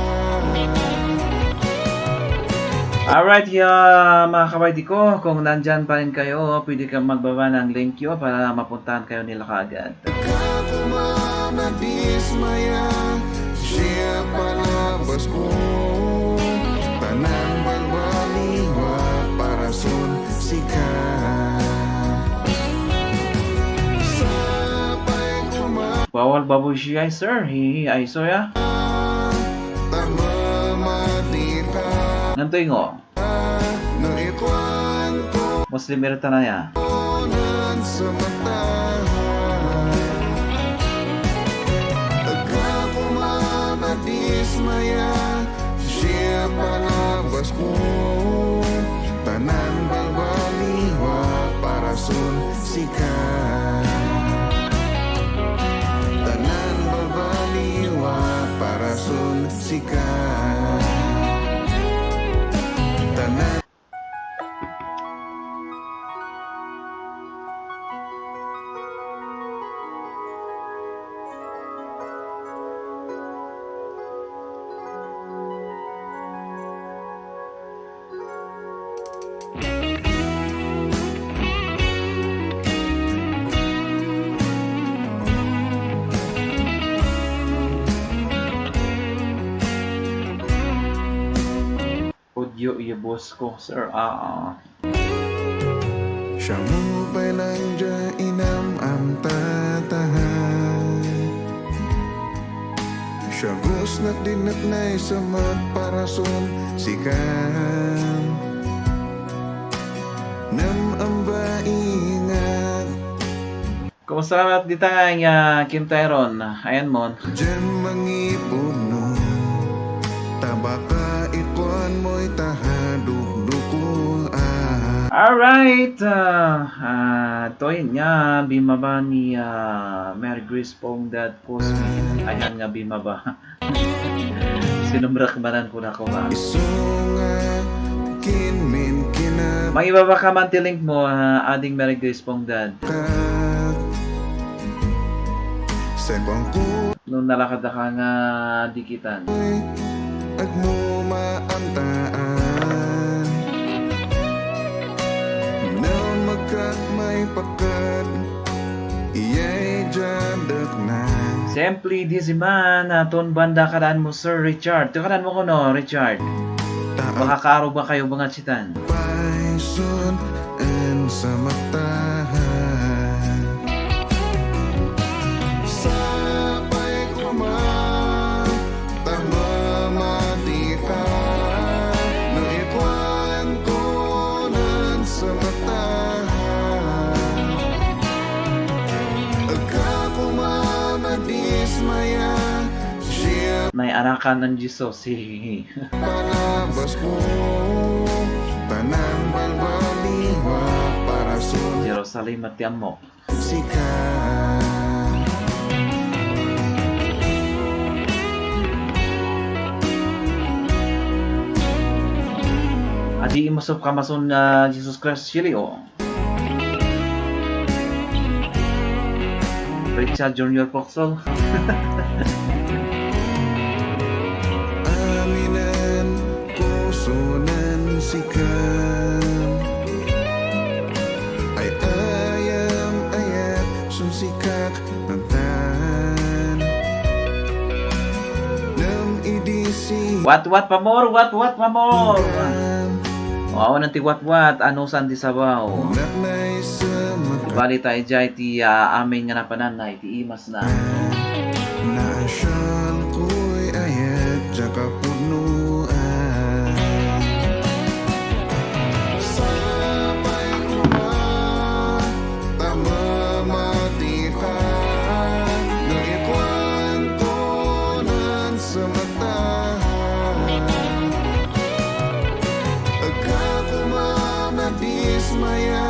Alright, mga kabayti ko, kung nandyan pa rin kayo, pwede kang magbaba ng link yun para mapuntahan kayo nila kaagad. Ako mamadismaya Siya palabas ko Tanan balbaliwa Para sun sikat Sabay kuman Bawal baboy siya, sir. Hihi, ay soya. Tamamati ka Nantoy ngo, Nang ikwantunan Muslim irita na ya. sa matahan Ako mamadismaya Siya palabas ko Tanan balbaliwa Para sun sikat Tanan balbaliwa Para sun sikat Tanan Audio iyo boss ko, sir. Siya mo pa'y lang dyan inam am tatahan Siya gusnak dinatnay sa magparason sikan Nam ang baingat Kumusta naman dito nga Kim Tyron? Ayan mo. Diyan mangipuno Tabaka ikuan mo'y tahaduk-dukulan Alright, toy nga bimaba ni Mary Grace Pong that post me. Ayan nga bimaba. Sinumrakmanan ko na ko ba. Isunga kinmin kinakat Mang iba ba ka man tilink mo, ading Mary Grace Pongdad. Sa bangko Nung nalakad na ka nga dikitan. agmumaantaan na magkat may pakat iyay jadak na Simply disiman, aton banda kadaan mo Sir Richard. Ito kadaan mo ko no, Richard. Baka kaaro ba kayo mga chitan? paisun en sa matahan sabay kuman tamamati ka na ikwan ko nan sa matahan agkakumamadismaya siya May anakan ng Jesus. palabas ko tanan balbaliwa para sun Jerusalem at Tiamo. sikat Adi imasok kamason na Jesus Christ Chile o. Richard Junior Poxol. aminan pusunan sikat ay ayam ayat sunsikak ng tan nam idisi What pamor? What pamor? Wow, nanti what ano san di sabaw. naknay sa mata Bali tayo jay ti amin nga napananay ti imas na. naasyal ko'y ayat jaka punuan sabay kuman tamamati ka na ikwan ko nan sa matahan agkakumamadismaya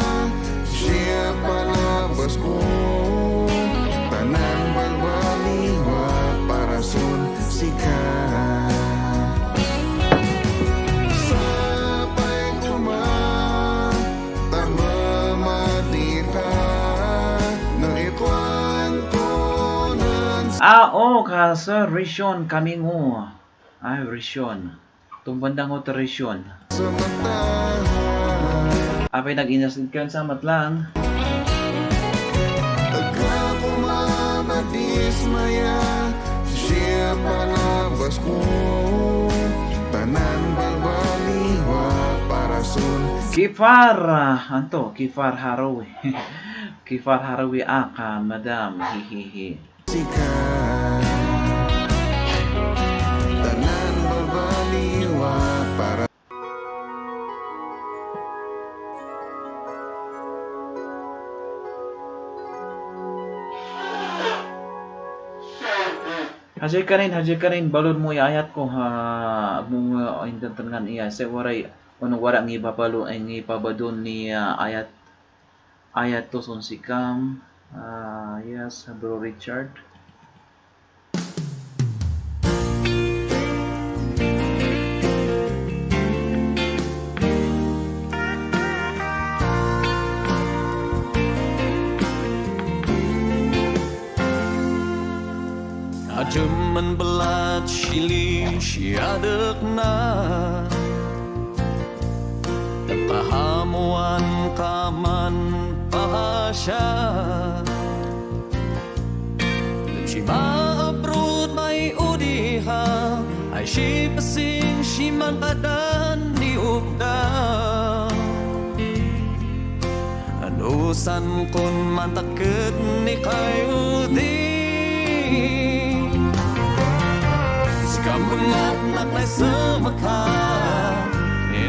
siya palabas ko tanan balbaliwa para sun sikat sabay kuman tamamati ka na ikwan ko nan Ka Sir Rishon Kamingo. Ay, Rishon. Tumbandang o Rishon. sa matahan Apay nag-inasid ka sa matlang. agkakumamadismaya siya palabas ko tanan balbaliwa para sun Kifar, anto, Kifar Harawi. Kifar Harawi aka, madam, hihihi. sikat tanan balbaliwa para Hajay ka rin, balon mo iayat ko ha, mong intantangan iya. Sa waray, ano wara ang ipapalo, ang ipabadon ni ayat to son si Cam. Yes, Bro Richard. Ajaman belat sili siadak na Pahamuan kaman pahasya Si maabrod may udiha Ay si pasing si man padan ni ugda Anusan kun man takit ni kayo di Kamungat na may samakat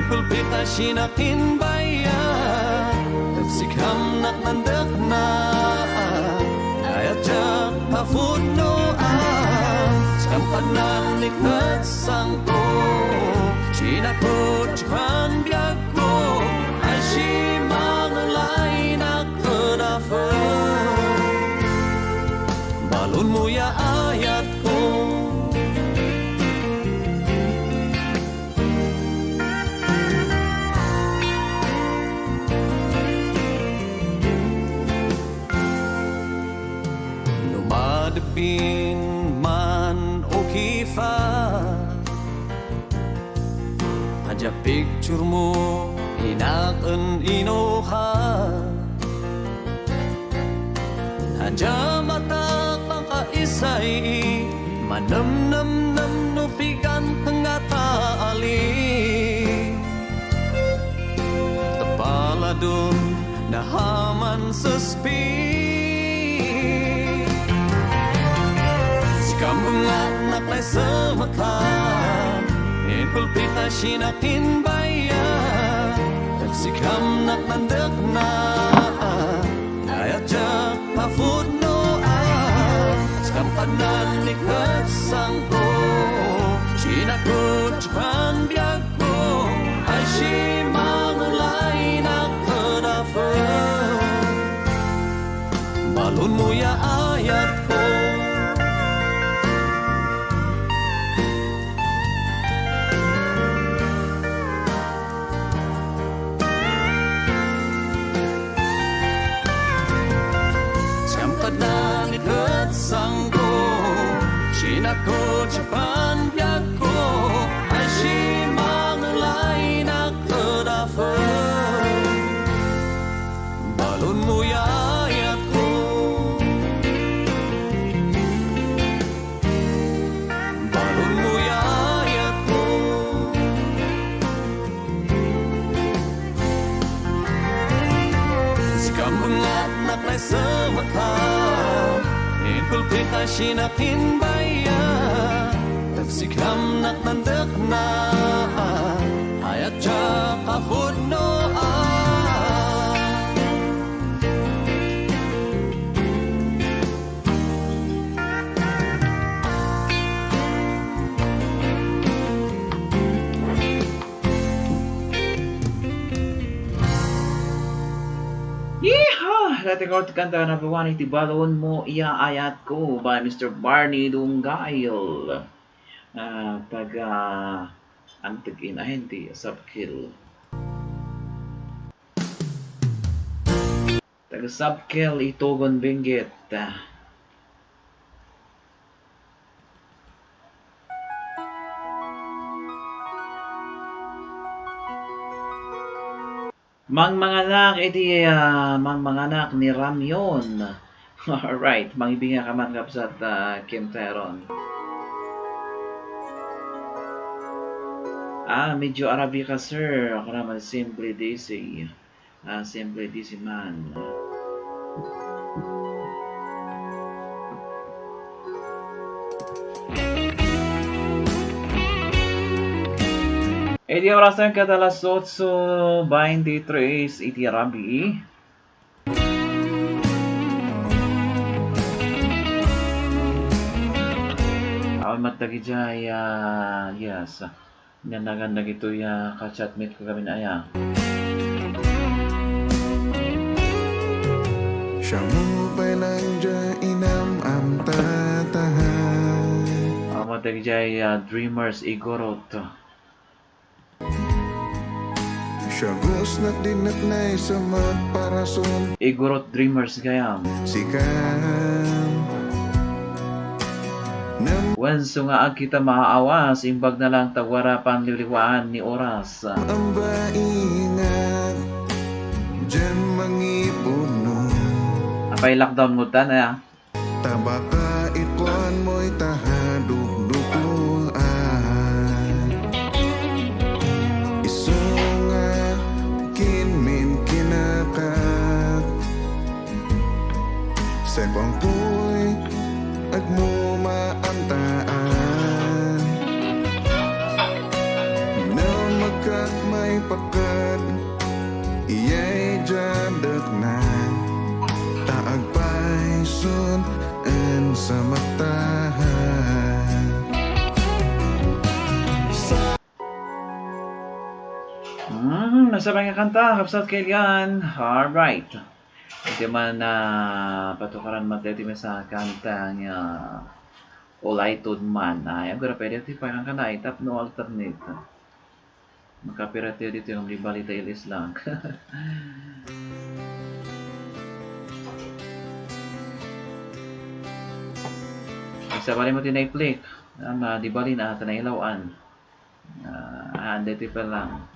Pulpit na sinakin bayan Tapsikam na nandak na Ayat jak pafunoan Sampad na likhat sangko Sinakot jakan biag ko Ay si mangulay na kunafan Balon mo ya ayat ko bin man o kifa Adya picture mo inaken inoha Adya mata pang kaisay manamnam-nam no pigan tengataali Tapaladon nahaman sespi Sikambungan naklay semakan Pulpita sinakin baya Sikam naknandak na Ayat jak pafud no Sikam panan likat sangko Sinakut japan biag ko Ay si mangulay na kadafa Balon mo ya ayat ko Sangko, sinako Japan biako, ay si mangulay na kadafa. Balon mo yayat ko, balon mo yayat ko. Sikambangat na play sa mata. Pulpita sinakin baya Tagsikam naknandak na Ayat siya kafud no Dating ko kanta na bawan iti balon mo iya ayat ko by Mr. Barney Dunggail. Pag antag inahenti subkill. Taga subkill itogon binggit. Mangmanganak iti mangmanganak ni Ramyon. Alright, mangibinga ka man kapsat Kim Teron. Medyo Arabica sir. Ako naman Simply Daisy. Simply Daisy man. Iti orasan kadalas 8:23 iti Rabi. Awan matagijay yes. Ganda-ganda ito ka-chatmate ko kami na aya. Siya mo ba'y lang dyan inam-am tatahan Awan matagijay Dreamers Igorot. Siya gusnak dinat na sa magparason Igorot Dreamers gayam. Sikam Wenso nga kita maaawas, imbag na lang tawara panliliwaan ni oras. ang baingat Diyan mangipuno Apay lockdown mo ta na. Tabaka ikon mo'y tahaduk-dukluan Isunga kinmin kinakat Sebang puy agmumaantaan Na magkat may pakad Iya'y jadak na Taagpay sun and sa matahan Nasa mga kanta, kapsat kailan. Alright. Ito man na patukaran magdetime sa kanta niya Olaitod man. Ay, agora pwede ito parang ka na itap no alternate. Magkapirate dito yung libalita ilis lang. Isa bali mo tinay-click. Di bali na tanailawan. Dito pa lang.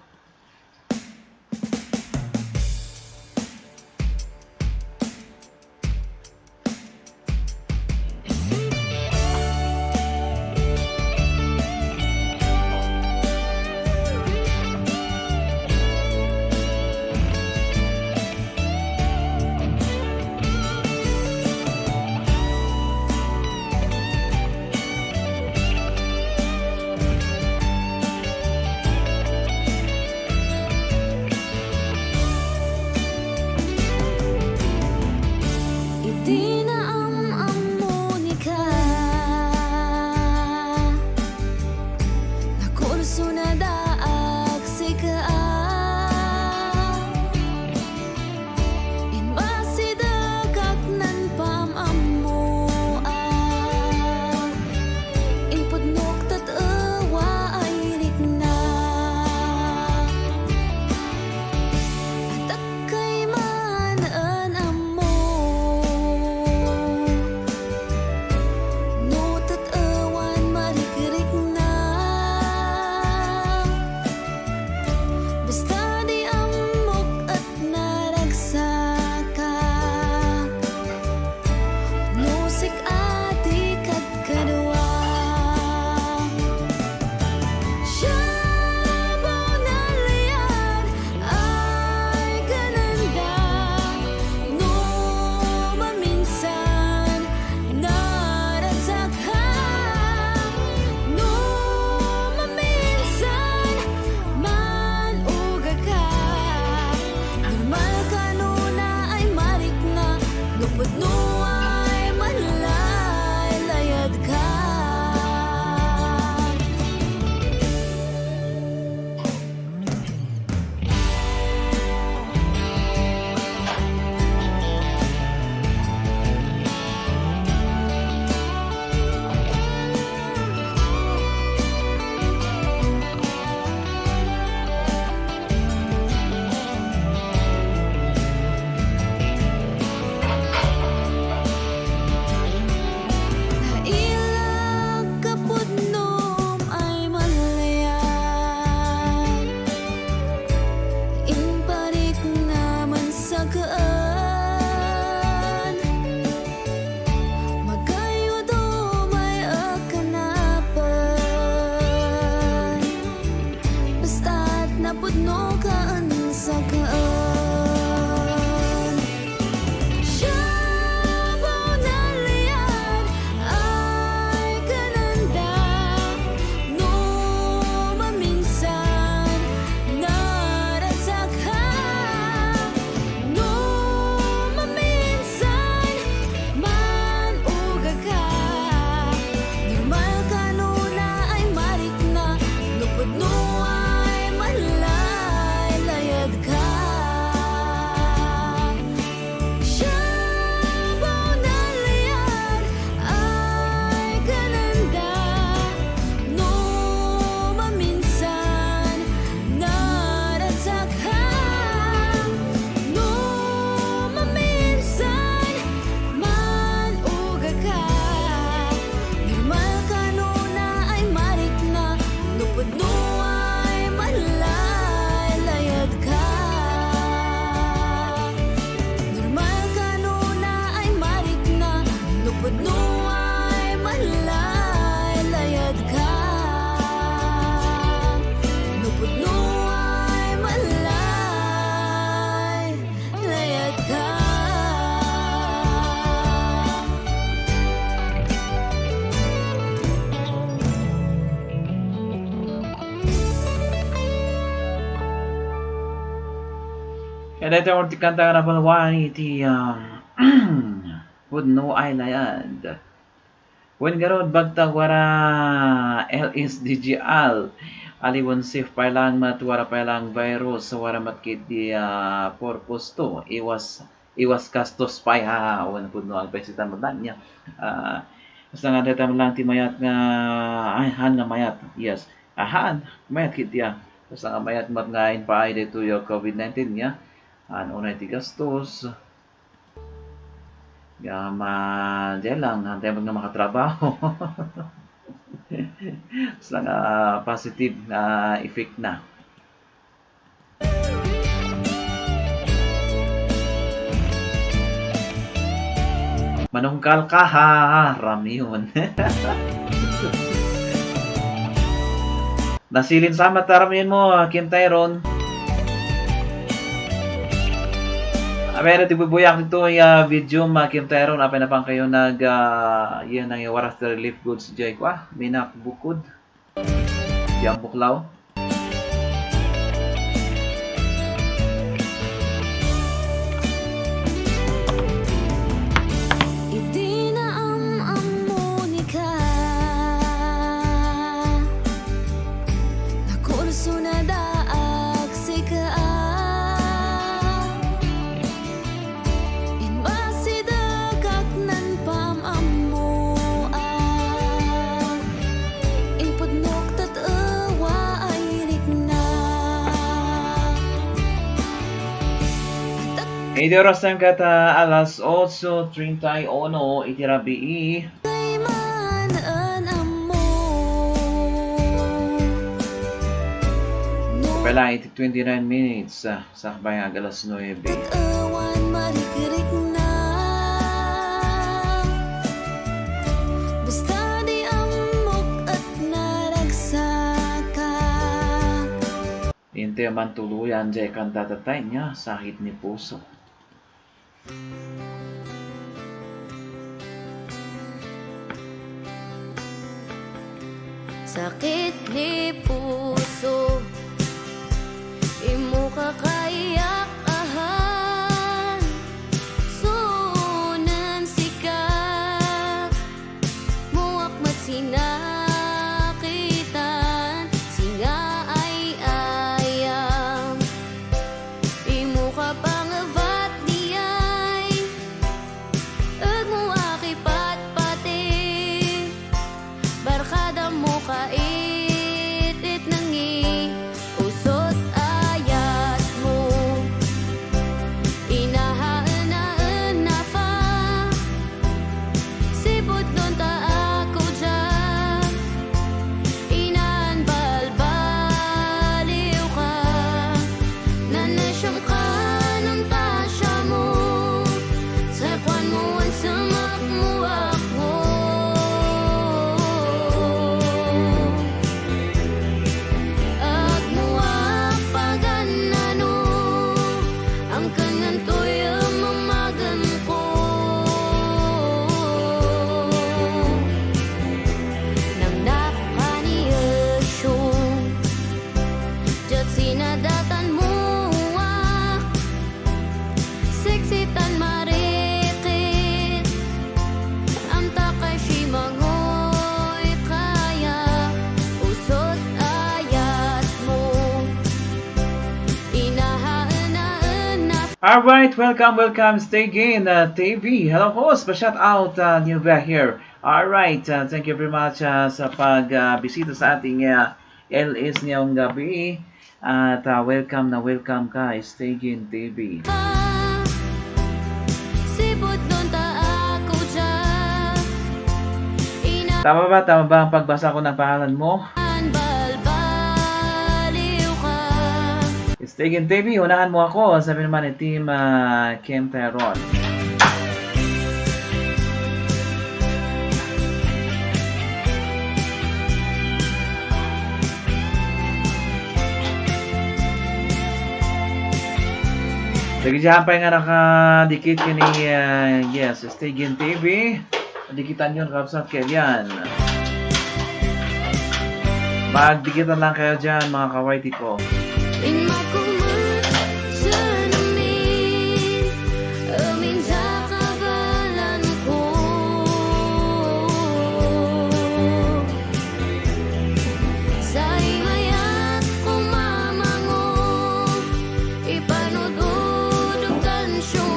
Kaya dito ang kanta na palawani iti Pudno ay layad. When garod bagtag wara LSDGL aliwan safe pa lang matwara pa lang virus sa wara matkit di purpose to iwas kastos pa ha wan pudno ang pesitan mo niya. Basta nga dito lang ti mayat nga han nga mayat. Yes. Han mayat kit ya. Basta nga mayat mat nga in pa ay dito yung COVID-19 niya. Unay ti gastos Diyan lang, hantay mag na makatrabaho. Basta nga positive na effect na. Manungkal ka ha, rami yun. Nasilin sa mataramihan mo, Kim Tyrone. Meron tibubuyak dito yung video, Kim Tyrone. Apa na pang kayo yan ang waras the relief goods jay ko. Minak bukod. Yang buklaw. Edi oras na kata alas 8:31 itirabi. Pala 29 minutes sakbay ang alas 9. Inte man tuluyan jay kanta tatay niya sakit ni puso. Sakit ni puso, imo kakayak ahan, sunan sikap, muak magsinakitan, singa ay ayam, imo ka pangavat niyay, ag mo akipat pati, barkada mo kaitit nangi, usot ayat mo, inahaan na pa, sipot nun ta ako dyan, inaan balbaliw ka, nanasyam ka ng tasya mo, sa kwan mo ang samak mo ako. At muwak paganano, ang kangan to'y mamagan ko. Nang nakaniyasyon, jat sinadatan mo seksitan marikit, ang takay si mangoy kaya, usot ayat mo, inahaan na Alright, welcome, stay again, TV. Hello host, pa-shout out new back here. Alright, thank you very much sa pagbisita sa ating LS ngayong gabi. At welcome ka, stay again, TV. sipot nun ta ako dyan, Tama ba ang pagbasa ko ng pangalan mo? inaan balbaliw ka. Stay again, TV. Unahan mo ako, sabi naman ni Team Kim Tyrone. Lagi dyan pa nga nakadikit ka ni yes, Stay again, TV. Dikitan yun kapsat kayo yan. Magdikitan lang kayo dyan mga kawaiti ko. In makuman sa namin, amin sa kabalan ko. Sa imayat kumamango, ipanududugan siya.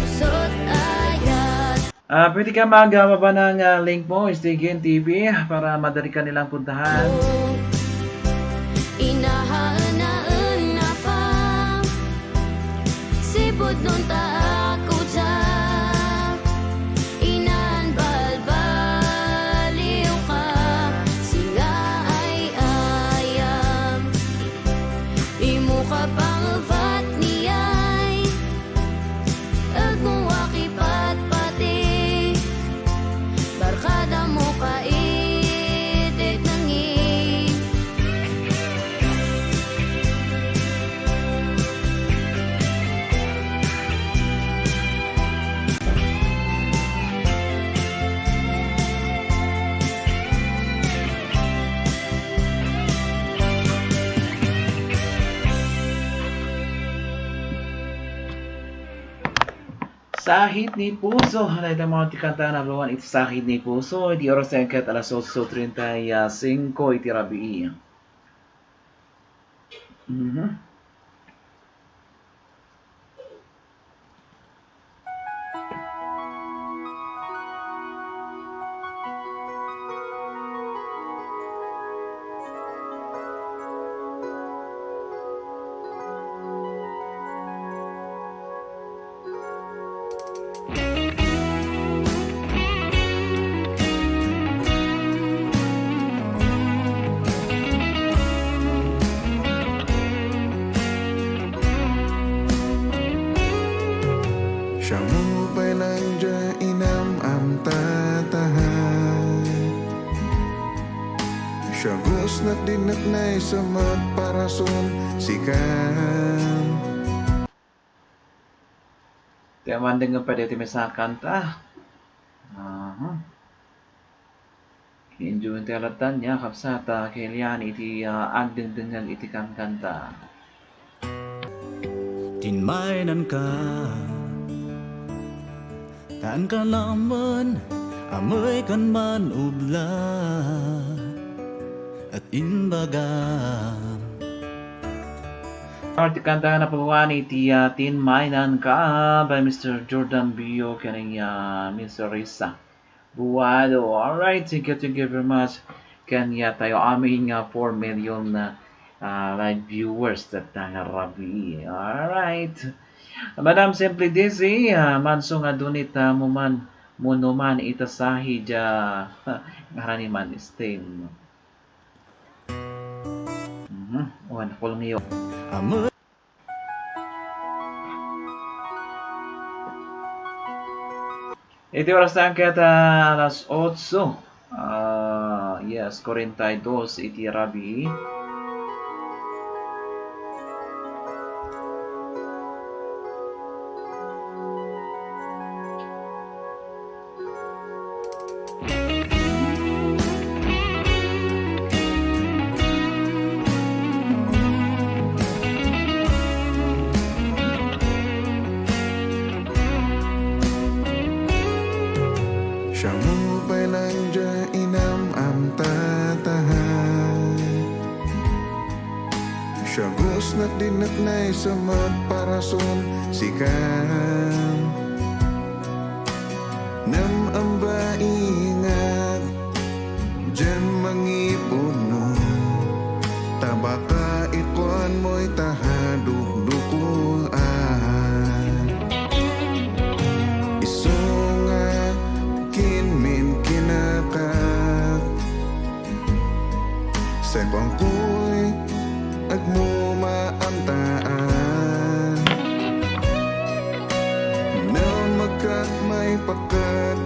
Usot ayat. Pwede ka magbaba ng link mo, Stay again, TV, para madali ka nilang puntahan. Inahaan na pa, Pud nun ta ako sa inan balbaliw ka Singa ay ayam Imo ka pangavat niyay Agmuwakipat pati Barkada mo kaitit nangi Sahid ni Puso. Naita mga tikanta na luwan ito Sahid ni Puso. Di oras na kat alas 8:35 iti rabi. Siya mo ba'y nandiyan inam-am tatahan Siya gusnat dinat na sa magparason sikan Tiyaman dengan pada iti sa kanta. Enjoy iti alatan niya kapsata kailan iti agdeng dengan iti kanta. Tinmainan ka Taan ka naman Amoy kan man ubla At inbaga Iti kanta na pabuwan iti Tinmainan Ka by Mr. Jordan Bio kaning Mr. Risa Buwado. Alright, thank you very much. Kanya tayo aming 4 million na live viewers at rabi. Alright. Madam Simply Dizzy, manso nga dunit muman munuman itasahi ja ngaraniman stem. Wan kulong iyo. Amoy Iti oras na kaya alas 8. Yes, 42 iti rabi. Siya mo ba'y nandiyan inam-am tatahan Siya gusnat dinat na sa magparason sikan Nam ang baingat Diyan mangipuno Tabaka ikon mo'y tahaduk-dukuan Isunga kinmin kinakat Sa bangkoy agmumaamtaan Na magkat may pakat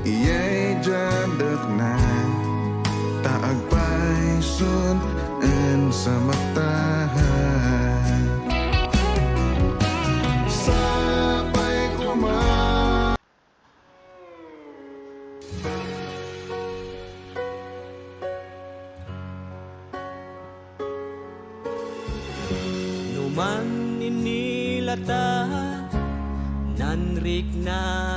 Iya'y jadak na Taagpay sun en sa matahan Sapay kumain Numan inilata Nanrik na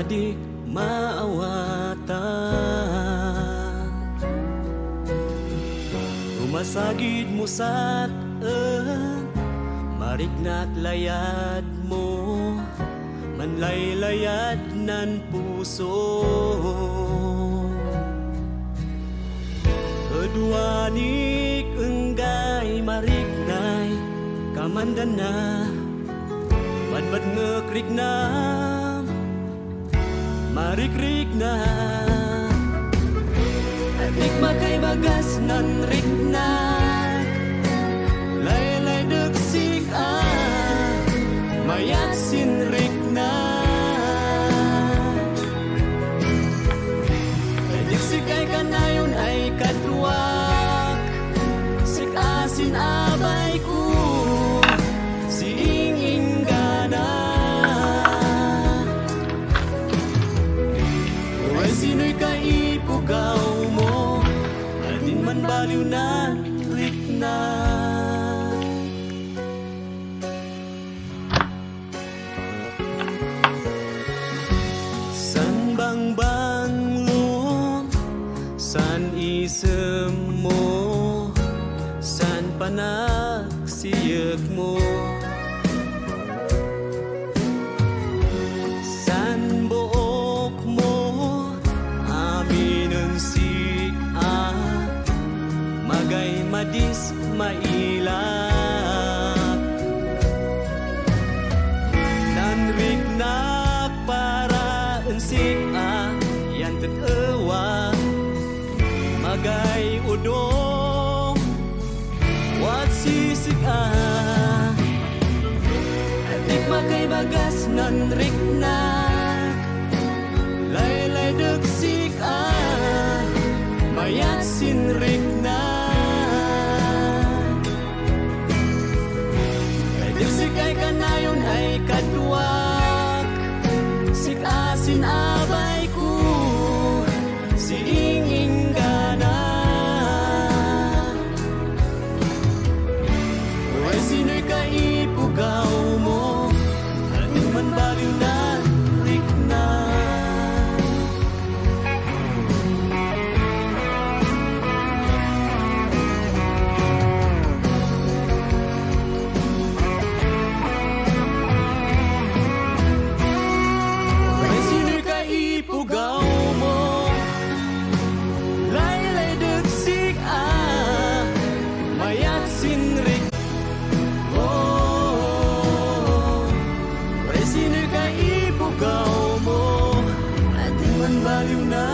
adik maawata Umasagid mo sa marignat layad mo Manlaylayad nan puso Kadwanik enggay marignay Kamanda na Badbad ngekrik na Marikrik na Adik makay bagas nan rikna Laylay deksik Mayat sinrik na Adik sikay kanayon ay kadwak Sik asin abay ko Siingin gana Uway sino'y kaipugaw mo Adin man baliw na rikna San bang banglong San isem mo San panagsiyag mo San buok mo Aminon si Magay madis mailap Nanrignak para si Yan tatawa Magay udong Wat sisig Adik makay bagas nanrignak Laylay deksik Mayat sinrik na Adik sikay kanayon ay kadwak Sik asin abay ko Siingin gana Uway sino'y kaipugaw mo Adik man baliw na rikna Uway sino'y kaipugaw mo Laylay deksik Mayat sinrik Uway sino'y kaipugaw mo Ating man baliw na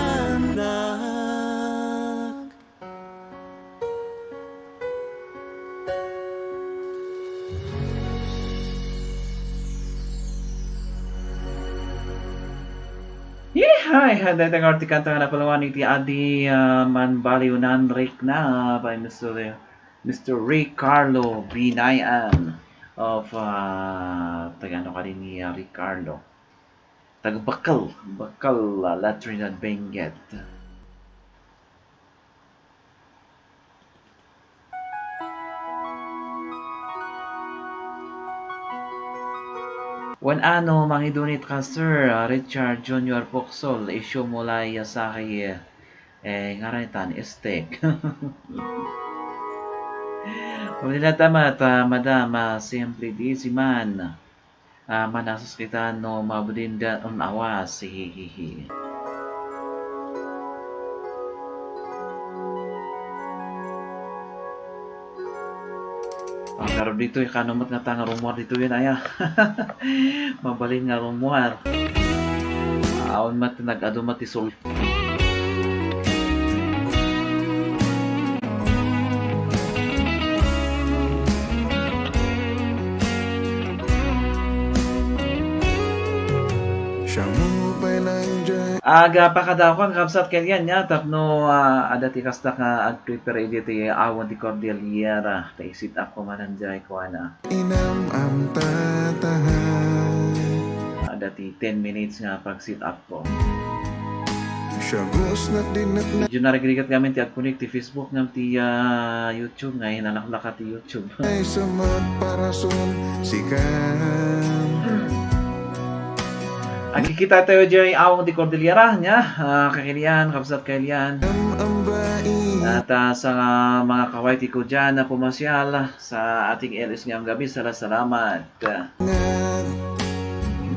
Hi, datang arti kanta na palawan iti adi man baliunan Rick na by Mr. Rick Carlo Binayan of tagano ka rin ni Rick Carlo taga Bakal La Trinidad Benguet. Wan ano mangidunit ka Sir Richard Junior Poxol isyo mulay sa kay ngaritan steak. Wala tamat madam simply busy man manasos kita no mabudinda awas hihihi. Karon dito kanumat nga tanga rumor dito yun aya. Mabalin nga rumor. Aon mat nag-adumat isul. Siya mo lang dyan Aga pakadawan kapsat kanyan nya tapno adati kasta ka ag-prepare iti awon ti Cordillera ta sit up ko mananjay ko ana. Inam am tatahan Adati 10 minutes nga pag sit up ko. Siya gusnat din at Medyo narigrigat kami ti ag-connect ti Facebook ngam ti YouTube nga hinanaklaka ti YouTube. ay sa magparason sikan Agkikita tayo dyan awang di Cordillera nya kakilian kapsat kailian. ang bain At sa mga kawaiti ko dyan na pumasyal sa ating LS ngayong gabi, salamat. ngat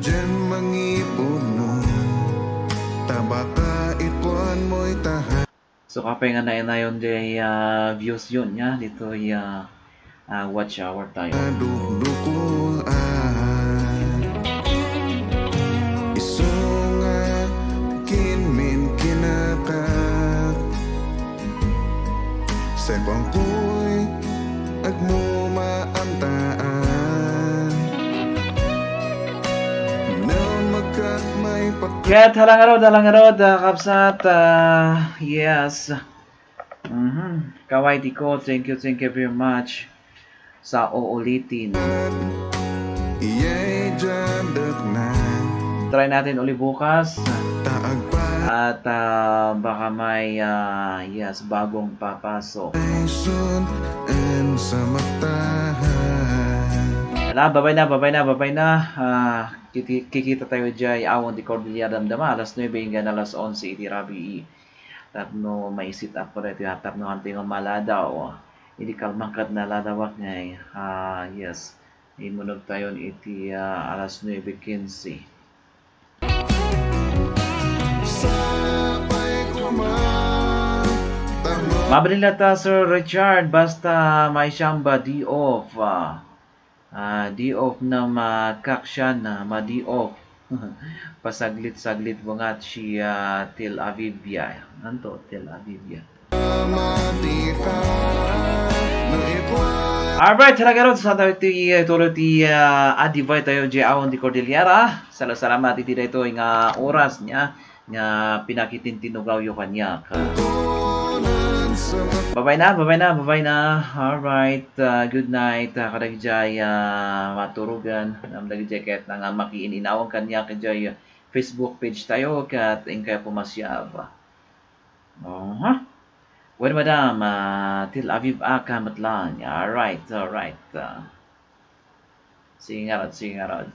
dyan mangipuno tabaka ikon mo'y tahan So kapay nga na yun di views yun nya dito watch hour tayo. Dukuan isunga kinmin kinakat sa bangkoy agmumaantaan na makat may Kat halangarod, kapsat, yes. Kaway Tiko, thank you very much sa uulitin. iyay jadak na Try natin uli bukas. taag pa At baka may yes, bagong papasok. ay sun and sa matahan Babay na. Kikita tayo dyan, awon di Cordelia damdama. Alas 9 hinggang alas 11 iti rabi. Tapno may sit up ko rin. Tapno hanting ang maladaw. Hindi kalmangkat na ladawak ngay. Yes. Imunog tayo iti alas 9:15. sabay kumang Mabalila ta, Sir Richard. Basta may siyamba di off. Di off na makaksyan na ma-di off. Pasaglit-saglit bungat siya Tel Aviv ya. Nanto Tel Aviv ya. matika ng itwa Alright, talaga sa tuloy ti adivay tayo di awon di Cordillera. Salamat iti dito nga oras niya nga pinakitin tinugaw yo kanya. kunan sa Babay na. Alright, good night. Kadagijay maturugan. Namdagijay kahit na nga makiininawang kanya kajay Facebook page tayo kat ingkay pumasyab. Well, madam, Tel Aviv akamat lang. Alright. Singarad.